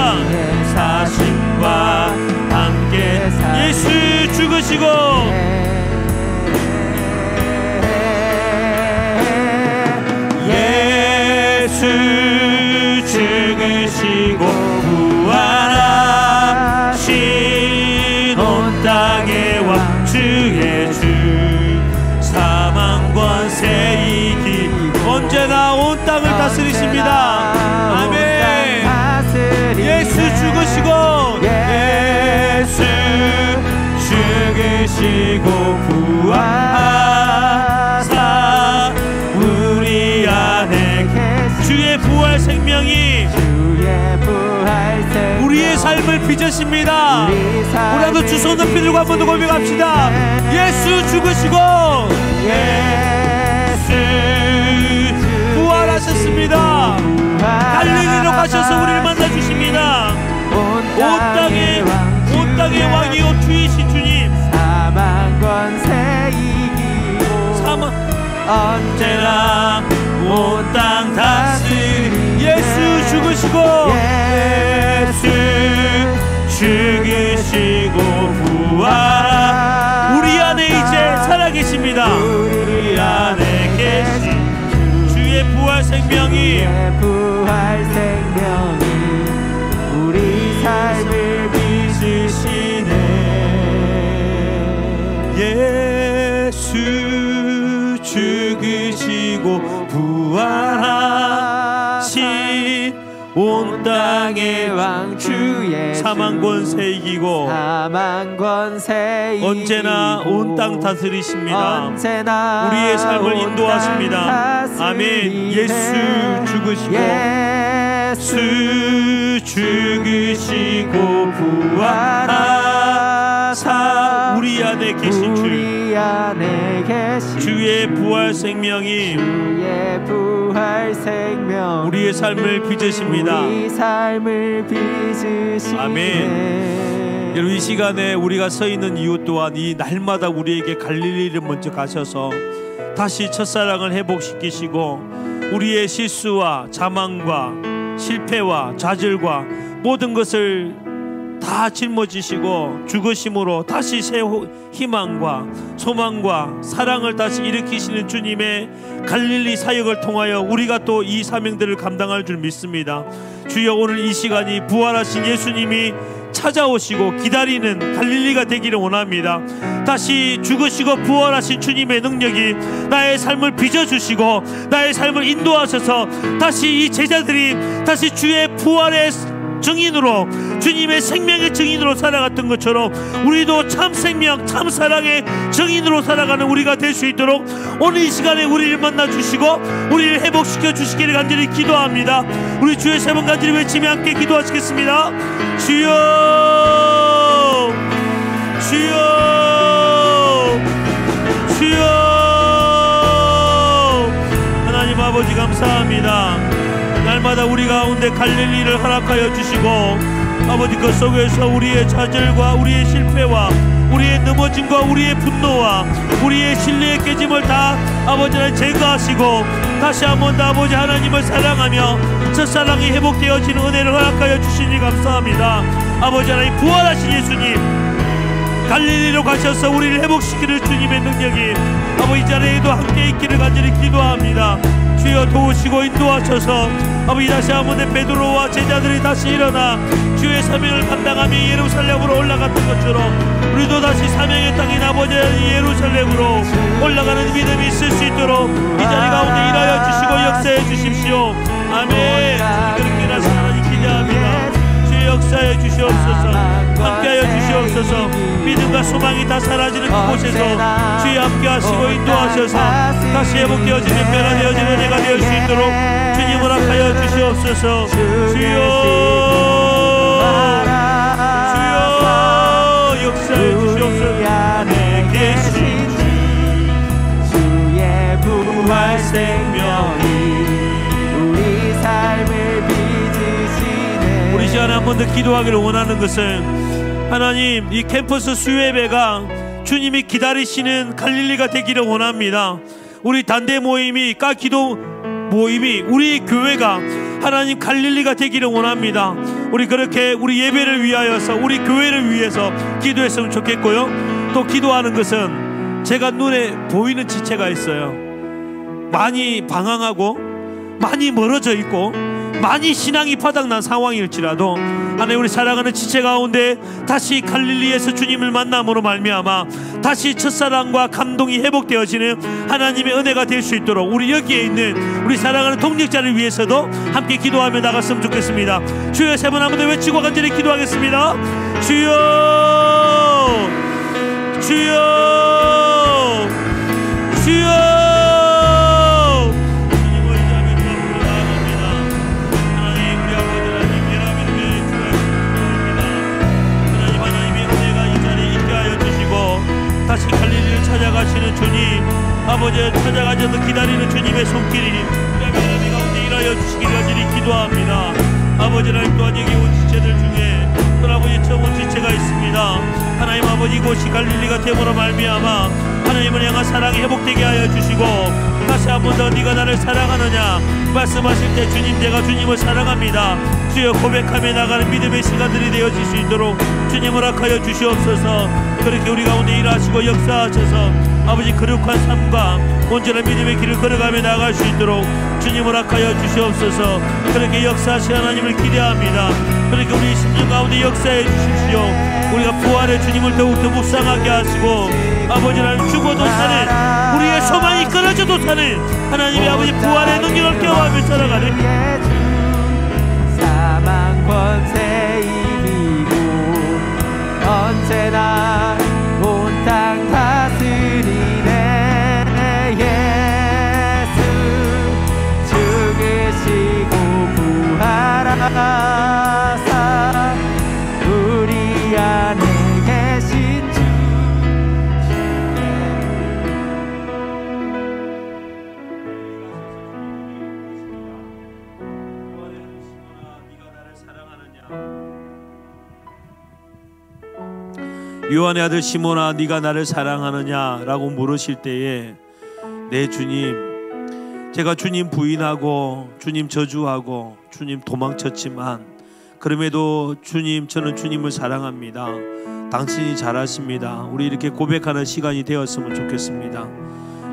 함께 예수 죽으시고 예수 죽으시고 부활하신 온 땅의 왕 주의 주, 사망 권세 이기 언제나 온 땅을 다스리십니다. 아멘. 예수 죽으시고 예수 죽으시고 부활하사 우리 안에 주의 부활 생명이 우리의 삶을 빚으십니다. 우리도 두 손 높이 들고 한 번 더 고백합시다. 예수 죽으시고 예수 인도하셨습니다. 갈릴리로 가셔서 우리를 만나 주십니다. 온 땅의 왕이요 주이신 주님, 사망 권세 이기고 언제나 온 땅 다스리 예수 죽으시고 부활 우리 안에 이제 살아계십니다. 우리 안에 계신 주의 부활 생명이 우리 삶을 빚으시네. 예수 죽으시고 부활하신 온 땅의 왕 주의 사망 권세 이기고 언제나 온 땅 다스리십니다. 우리의 삶을 인도하십니다. 아멘. 예수 죽으시고 부활하사 우리 안에 계신 주의 부활 생명이 우리의 삶을 빚으십니다. 아멘. 여러분, 이 시간에 우리가 서 있는 이유 또한 이 날마다 우리에게 갈릴리를 먼저 가셔서 다시 첫사랑을 회복시키시고 우리의 실수와 자만과 실패와 좌절과 모든 것을 다 짊어지시고 죽으심으로 다시 새 희망과 소망과 사랑을 다시 일으키시는 주님의 갈릴리 사역을 통하여 우리가 또 이 사명들을 감당할 줄 믿습니다. 주여, 오늘 이 시간이 부활하신 예수님이 찾아오시고 기다리는 갈릴리가 되기를 원합니다. 다시 죽으시고 부활하신 주님의 능력이 나의 삶을 빚어주시고 나의 삶을 인도하셔서 다시 이 제자들이 다시 주의 부활의 증인으로, 주님의 생명의 증인으로 살아갔던 것처럼 우리도 참 생명, 참 사랑의 증인으로 살아가는 우리가 될 수 있도록 오늘 이 시간에 우리를 만나 주시고 우리를 회복시켜 주시기를 간절히 기도합니다. 우리 주의 세 번 간절히 외치며 함께 기도하시겠습니다. 주여, 주여, 주여. 하나님 아버지, 감사합니다. 날마다 우리 가운데 갈릴리를 허락하여 주시고 아버지, 그 속에서 우리의 좌절과 우리의 실패와 우리의 넘어짐과 우리의 분노와 우리의 신뢰의 깨짐을 다 아버지 하나님 제거하시고 다시 한번 더 아버지 하나님을 사랑하며 첫사랑이 회복되어지는 은혜를 허락하여 주시니 감사합니다. 아버지 하나님, 부활하신 예수님 갈릴리로 가셔서 우리를 회복시키는 주님의 능력이 아버지 자리에도 함께 있기를 간절히 기도합니다. 주여, 도우시고 인도하셔서 아버지 다시 한번 베드로와 제자들이 다시 일어나 주의 사명을 감당하며 예루살렘으로 올라갔던 것처럼 우리도 다시 사명의 땅인 아버지 예루살렘으로 올라가는 믿음이 있을 수 있도록 이 자리 가운데 일하여 주시고 역사해 주십시오. 아멘. 그렇게 나서 하나님 기대합니다. 주의 역사해 주시옵소서. 함께하여 주시옵소서. 믿음과 소망이 다 사라지는 그곳에서 주의 함께하시고 인도하셔서 다시 회복되어지는 변화되어지는 은혜가 되어 수 있도록 주님 허락하여 주시옵소서. 주여, 주여, 역사해 주시옵소서. 안에 계신 주의 부활 생명이 우리 삶을 빚으시네. 우리 시간에 한 번 더 기도하기를 원하는 것은 하나님, 이 캠퍼스 수요예배가 주님이 기다리시는 갈릴리가 되기를 원합니다. 우리 단대 모임이, 기도 모임이, 우리 교회가 하나님 갈릴리가 되기를 원합니다. 우리 그렇게 우리 예배를 위하여서 우리 교회를 위해서 기도했으면 좋겠고요. 또 기도하는 것은 제가 눈에 보이는 지체가 있어요. 많이 방황하고 많이 멀어져 있고 많이 신앙이 바닥난 상황일지라도 하나님, 우리 사랑하는 지체 가운데 다시 갈릴리에서 주님을 만남으로 말미암아 다시 첫사랑과 감동이 회복되어지는 하나님의 은혜가 될 수 있도록 우리 여기에 있는 우리 사랑하는 동역자를 위해서도 함께 기도하며 나갔으면 좋겠습니다. 주여, 세 번 한 번 더 외치고 간절히 기도하겠습니다. 주여, 주여, 주여. 다시 갈릴리를 찾아가시는 주님, 아버지 찾아가셔서 기다리는 주님의 손길이 우리 가운데 주시기를 간절히 기도합니다. 아버지 하나님, 또한 여기 온 지체들 중에 또 아버지 처음 온 지체가 있습니다. 하나님 아버지, 이곳이 갈릴리가 됨으로 말미암아 하나님을 향한 사랑이 회복되게 하여 주시고, 다시 한 번 더 네가 나를 사랑하느냐 말씀하실 때 주님, 내가 주님을 사랑합니다 주여 고백하며 나가는 믿음의 시간들이 되어질 수 있도록 주님 허락하여 주시옵소서. 그렇게 우리 가운데 일하시고 역사하셔서 아버지 거룩한 삶과 온전한 믿음의 길을 걸어가며 나아갈 수 있도록 주님 허락하여 주시옵소서. 그렇게 역사하신 하나님을 기대합니다. 그렇게 우리 심령 가운데 역사해 주십시오. 우리가 부활의 주님을 더욱더 묵상하게 하시고, 아버지 하나님, 죽어도 사는 우리의 소망이 끊어져도 사는 하나님의 아버지 부활의 능력을 경험하며 살아가는 사망 권세 이기고 언제나 온 땅 다스리네 예수, 죽으시고 부활하사 우리 안에 계신 주. 요한의 아들 시몬아, 네가 나를 사랑하느냐 라고 물으실 때에, 네 주님, 제가 주님 부인하고 주님 저주하고 주님 도망쳤지만 그럼에도 주님, 저는 주님을 사랑합니다. 당신이 잘하십니다. 우리 이렇게 고백하는 시간이 되었으면 좋겠습니다.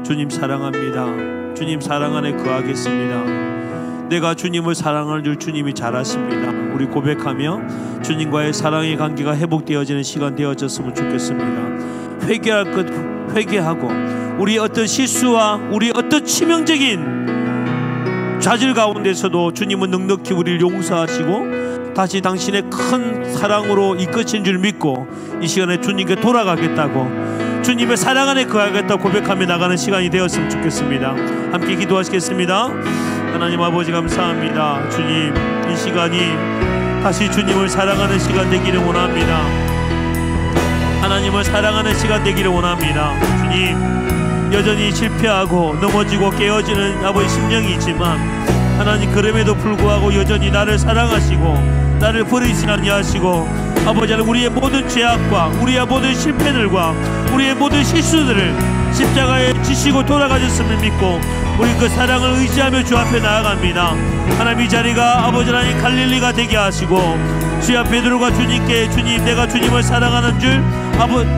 주님 사랑합니다. 주님 사랑 안에 거하겠습니다. 내가 주님을 사랑할 줄 주님이 잘하십니다. 우리 고백하며 주님과의 사랑의 관계가 회복되어지는 시간 되어졌으면 좋겠습니다. 회개할 것 회개하고, 우리 어떤 실수와 우리 어떤 치명적인 좌절 가운데서도 주님은 넉넉히 우리를 용서하시고 다시 당신의 큰 사랑으로 이끄신 줄 믿고 이 시간에 주님께 돌아가겠다고, 주님의 사랑 안에 거하겠다고 고백하며 나가는 시간이 되었으면 좋겠습니다. 함께 기도하시겠습니다. 하나님 아버지, 감사합니다. 주님, 이 시간이 다시 주님을 사랑하는 시간 되기를 원합니다. 하나님을 사랑하는 시간 되기를 원합니다. 주님, 여전히 실패하고 넘어지고 깨어지는 아버지 심령이지만 하나님, 그럼에도 불구하고 여전히 나를 사랑하시고 나를 버리지 아니하시고 아버지 하나님, 우리의 모든 죄악과 우리의 모든 실패들과 우리의 모든 실수들을 십자가에 지시고 돌아가셨음을 믿고 우리 그 사랑을 의지하며 주 앞에 나아갑니다. 하나님, 이 자리가 아버지 하나님 갈릴리가 되게 하시고 주여 베드로가 주님께, 주님, 내가 주님을 사랑하는 줄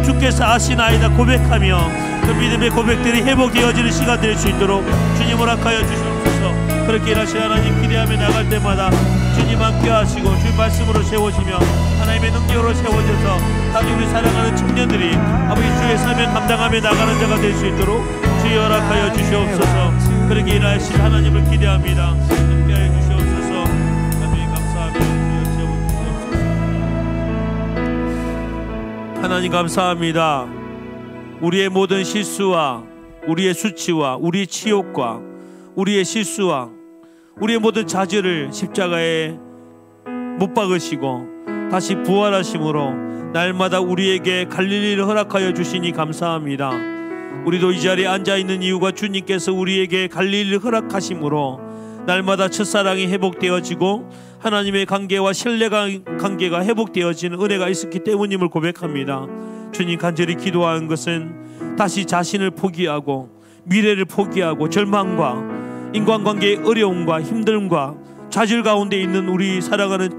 주께서 아시나이다 고백하며 그 믿음의 고백들이 회복되어지는 시간 될 수 있도록 주님 허락하여 주시옵소서. 그렇게 일하시 하나님 기대하며 나갈 때마다 주님 함께 하시고 주님 말씀으로 세워지며 하나님의 능력으로 세워져서 다시 우리 사랑하는 청년들이 아버지 주의 사명 감당하며 나가는 자가 될 수 있도록 주여 허락하여 주시옵소서. 그렇게 일하실 하나님을 기대합니다. 함께하여 주시옵소서. 하나님 감사합니다. 주여 세워주시옵소서. 하나님 감사합니다. 우리의 모든 실수와 우리의 수치와 우리의 치욕과 우리의 실수와 우리의 모든 좌절을 십자가에 못 박으시고 다시 부활하심으로 날마다 우리에게 갈릴리를 허락하여 주시니 감사합니다. 우리도 이 자리에 앉아있는 이유가 주님께서 우리에게 갈릴리를 허락하심으로 날마다 첫사랑이 회복되어지고 하나님의 관계와 신뢰 관계가 회복되어지는 은혜가 있었기 때문임을 고백합니다. 주님, 간절히 기도하는 것은 다시 자신을 포기하고 미래를 포기하고 절망과 인간관계의 어려움과 힘듦과 좌절 가운데 있는 우리 사랑하는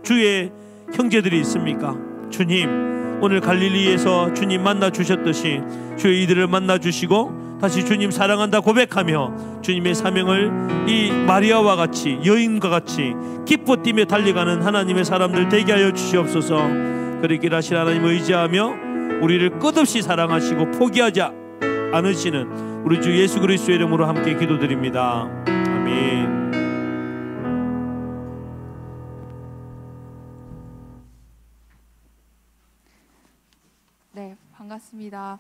주의 형제들이 있습니까? 주님, 오늘 갈릴리에서 주님 만나 주셨듯이 주의 이들을 만나 주시고 다시 주님 사랑한다 고백하며 주님의 사명을 이 마리아와 같이 여인과 같이 기뻐 뛰며 달려가는 하나님의 사람들 되게 하여 주시옵소서. 그렇게 일하실 하나님을 의지하며 우리를 끝없이 사랑하시고 포기하지 않으시는 우리 주 예수 그리스도의 이름으로 함께 기도드립니다. 아멘. 네, 반갑습니다.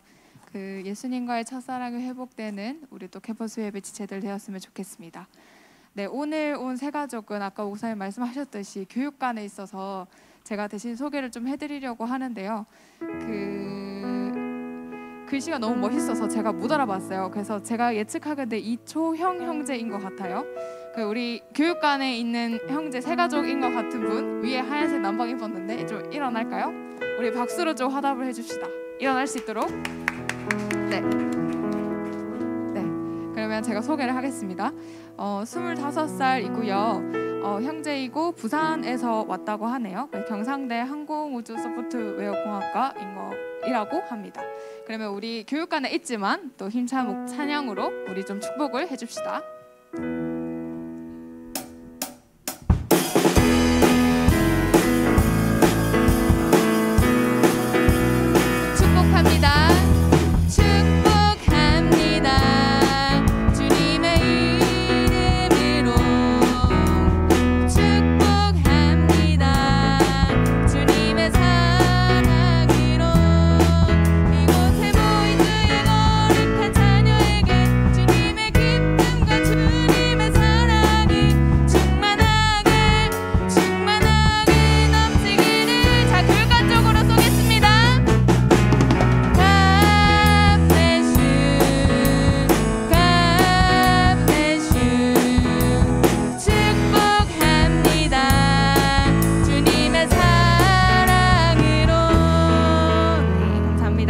그 예수님과의 첫사랑이 회복되는 우리 또 캠퍼스 예배 지체들 되었으면 좋겠습니다. 네, 오늘 온 세 가족은 아까 목사님 말씀하셨듯이 교육관에 있어서 제가 대신 소개를 좀 해드리려고 하는데요. 글씨가 너무 멋있어서 제가 못 알아봤어요. 그래서 제가 예측하건대 이초형 형제인 것 같아요. 그 우리 교육관에 있는 형제 세 가족인 것 같은 분 위에 하얀색 남방 입었는데 좀 일어날까요? 우리 박수로 좀 화답을 해줍시다. 일어날 수 있도록. 네. 그러면 제가 소개를 하겠습니다. 25살이고요. 형제이고 부산에서 왔다고 하네요. 경상대 항공우주소프트웨어공학과이라고 합니다. 그러면 우리 교육관에 있지만 또 힘찬 찬양으로 우리 좀 축복을 해줍시다. 축복합니다.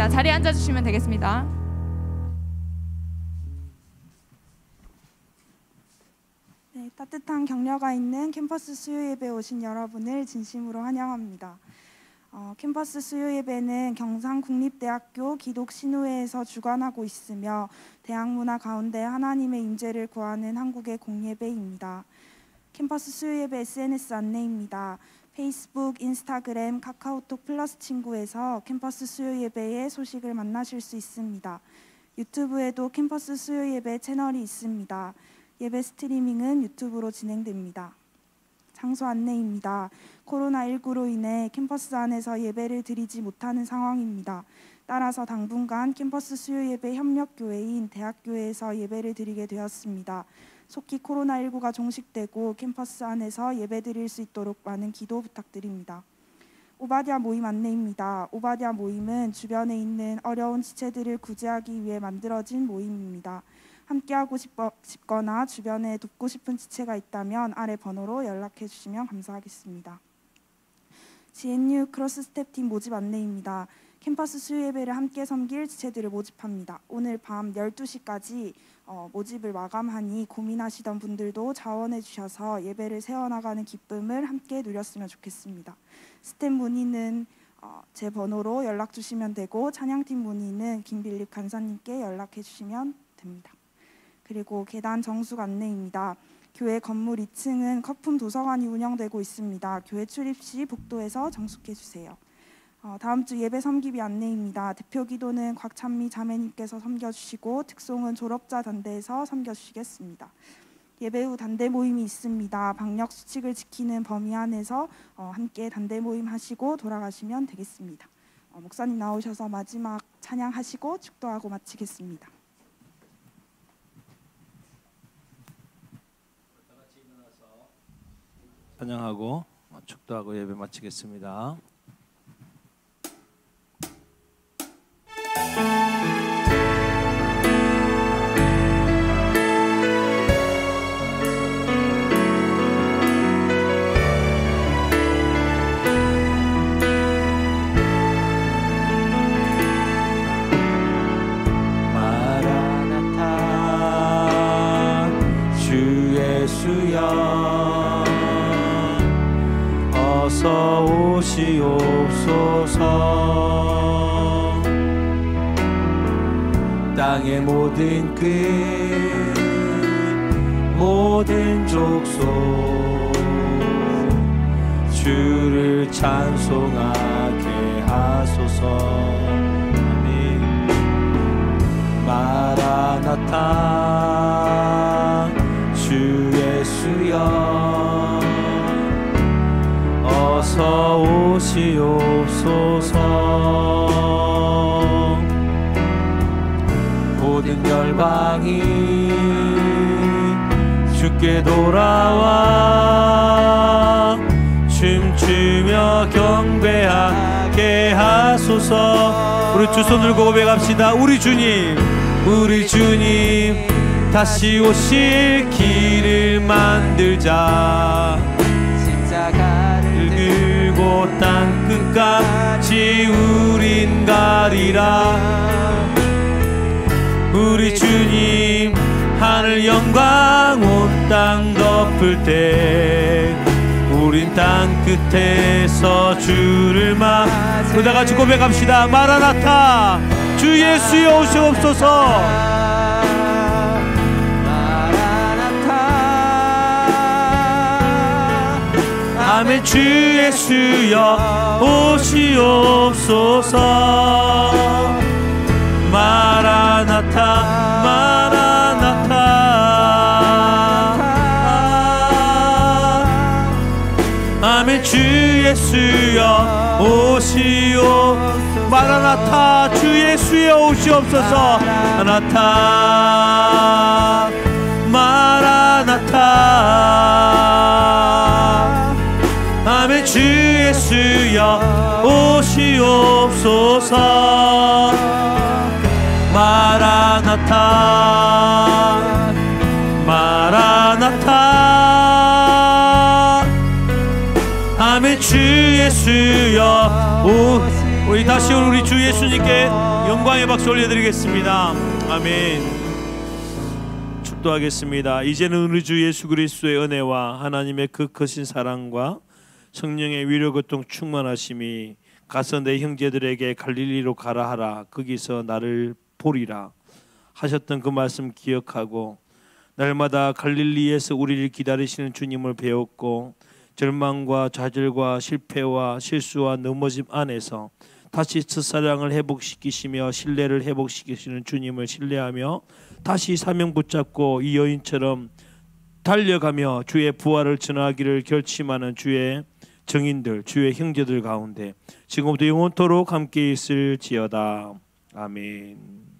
자리에 앉아주시면 되겠습니다. 네, 따뜻한 격려가 있는 캠퍼스 수요예배 오신 여러분을 진심으로 환영합니다. 캠퍼스 수요예배는 경상국립대학교 기독신우회에서 주관하고 있으며 대학문화 가운데 하나님의 임재를 구하는 한국의 공예배입니다. 캠퍼스 수요예배 SNS 안내입니다. 페이스북, 인스타그램, 카카오톡 플러스 친구에서 캠퍼스 수요예배의 소식을 만나실 수 있습니다. 유튜브에도 캠퍼스 수요예배 채널이 있습니다. 예배 스트리밍은 유튜브로 진행됩니다. 장소 안내입니다. 코로나19로 인해 캠퍼스 안에서 예배를 드리지 못하는 상황입니다. 따라서 당분간 캠퍼스 수요예배 협력교회인 대학교회에서 예배를 드리게 되었습니다. 속히 코로나19가 종식되고 캠퍼스 안에서 예배 드릴 수 있도록 많은 기도 부탁드립니다. 오바댜 모임 안내입니다. 오바댜 모임은 주변에 있는 어려운 지체들을 구제하기 위해 만들어진 모임입니다. 함께하고 싶거나 주변에 돕고 싶은 지체가 있다면 아래 번호로 연락해 주시면 감사하겠습니다. GNU 크로스 스텝팀 모집 안내입니다. 캠퍼스 수요예배를 함께 섬길 지체들을 모집합니다. 오늘 밤 12시까지 모집을 마감하니 고민하시던 분들도 자원해 주셔서 예배를 세워나가는 기쁨을 함께 누렸으면 좋겠습니다. 스텝 문의는 제 번호로 연락 주시면 되고 찬양팀 문의는 김빌립 간사님께 연락해 주시면 됩니다. 그리고 계단 정숙 안내입니다. 교회 건물 2층은 거품 도서관이 운영되고 있습니다. 교회 출입 시 복도에서 정숙해 주세요. 다음 주 예배 섬기비 안내입니다. 대표 기도는 곽찬미 자매님께서 섬겨주시고 특송은 졸업자 단대에서 섬겨주시겠습니다. 예배 후 단대 모임이 있습니다. 방역 수칙을 지키는 범위 안에서 함께 단대 모임 하시고 돌아가시면 되겠습니다. 목사님 나오셔서 마지막 찬양하시고 축도하고 마치겠습니다. 찬양하고 축도하고 예배 마치겠습니다. 마라나타 주 예수여 어서 오시옵소서. 땅의 모든 끝 모든 족속 주를 찬송하게 하소서. 아멘. 마라나타 주 예수여 어서 오시옵소서. 모든 열방이 주께 돌아와 춤추며 경배하게 하소서. 우리 두 손 들고 고백합시다. 우리 주님 다시 오실 길을 만들자. 십자가를 들고 땅 끝까지 우린 가리라. 우리 주님 하늘 영광 온 땅 덮을 때 우린 땅 끝에서 주를 우리 다 같이 고백합시다. 마라나타 주 예수여 오시옵소서. 아멘. 주 예수여 오시옵소서. 마라나타 마라나타. 아멘. 주 예수여 오시오. 마라나타 주 예수여 오시옵소서. 마라나타 마라나타. 아멘. 주 예수여 오시옵소서. 마라나타 마라나타. 아멘. 주 예수여 우리 다시 우리 주 예수님께 영광의 박수 올려드리겠습니다. 아멘. 축도하겠습니다. 이제는 우리 주 예수 그리스도의 은혜와 하나님의 그 크신 사랑과 성령의 위로교통 충만하심이 가서 내 형제들에게 갈릴리로 가라 하라 거기서 나를 보리라 하셨던 그 말씀 기억하고 날마다 갈릴리에서 우리를 기다리시는 주님을 배웠고 절망과 좌절과 실패와 실수와 넘어짐 안에서 다시 첫사랑을 회복시키시며 신뢰를 회복시키시는 주님을 신뢰하며 다시 사명 붙잡고 이 여인처럼 달려가며 주의 부활을 전하기를 결심하는 주의 정인들, 주의 형제들 가운데 지금부터 영원토록 함께 있을지어다. 아멘.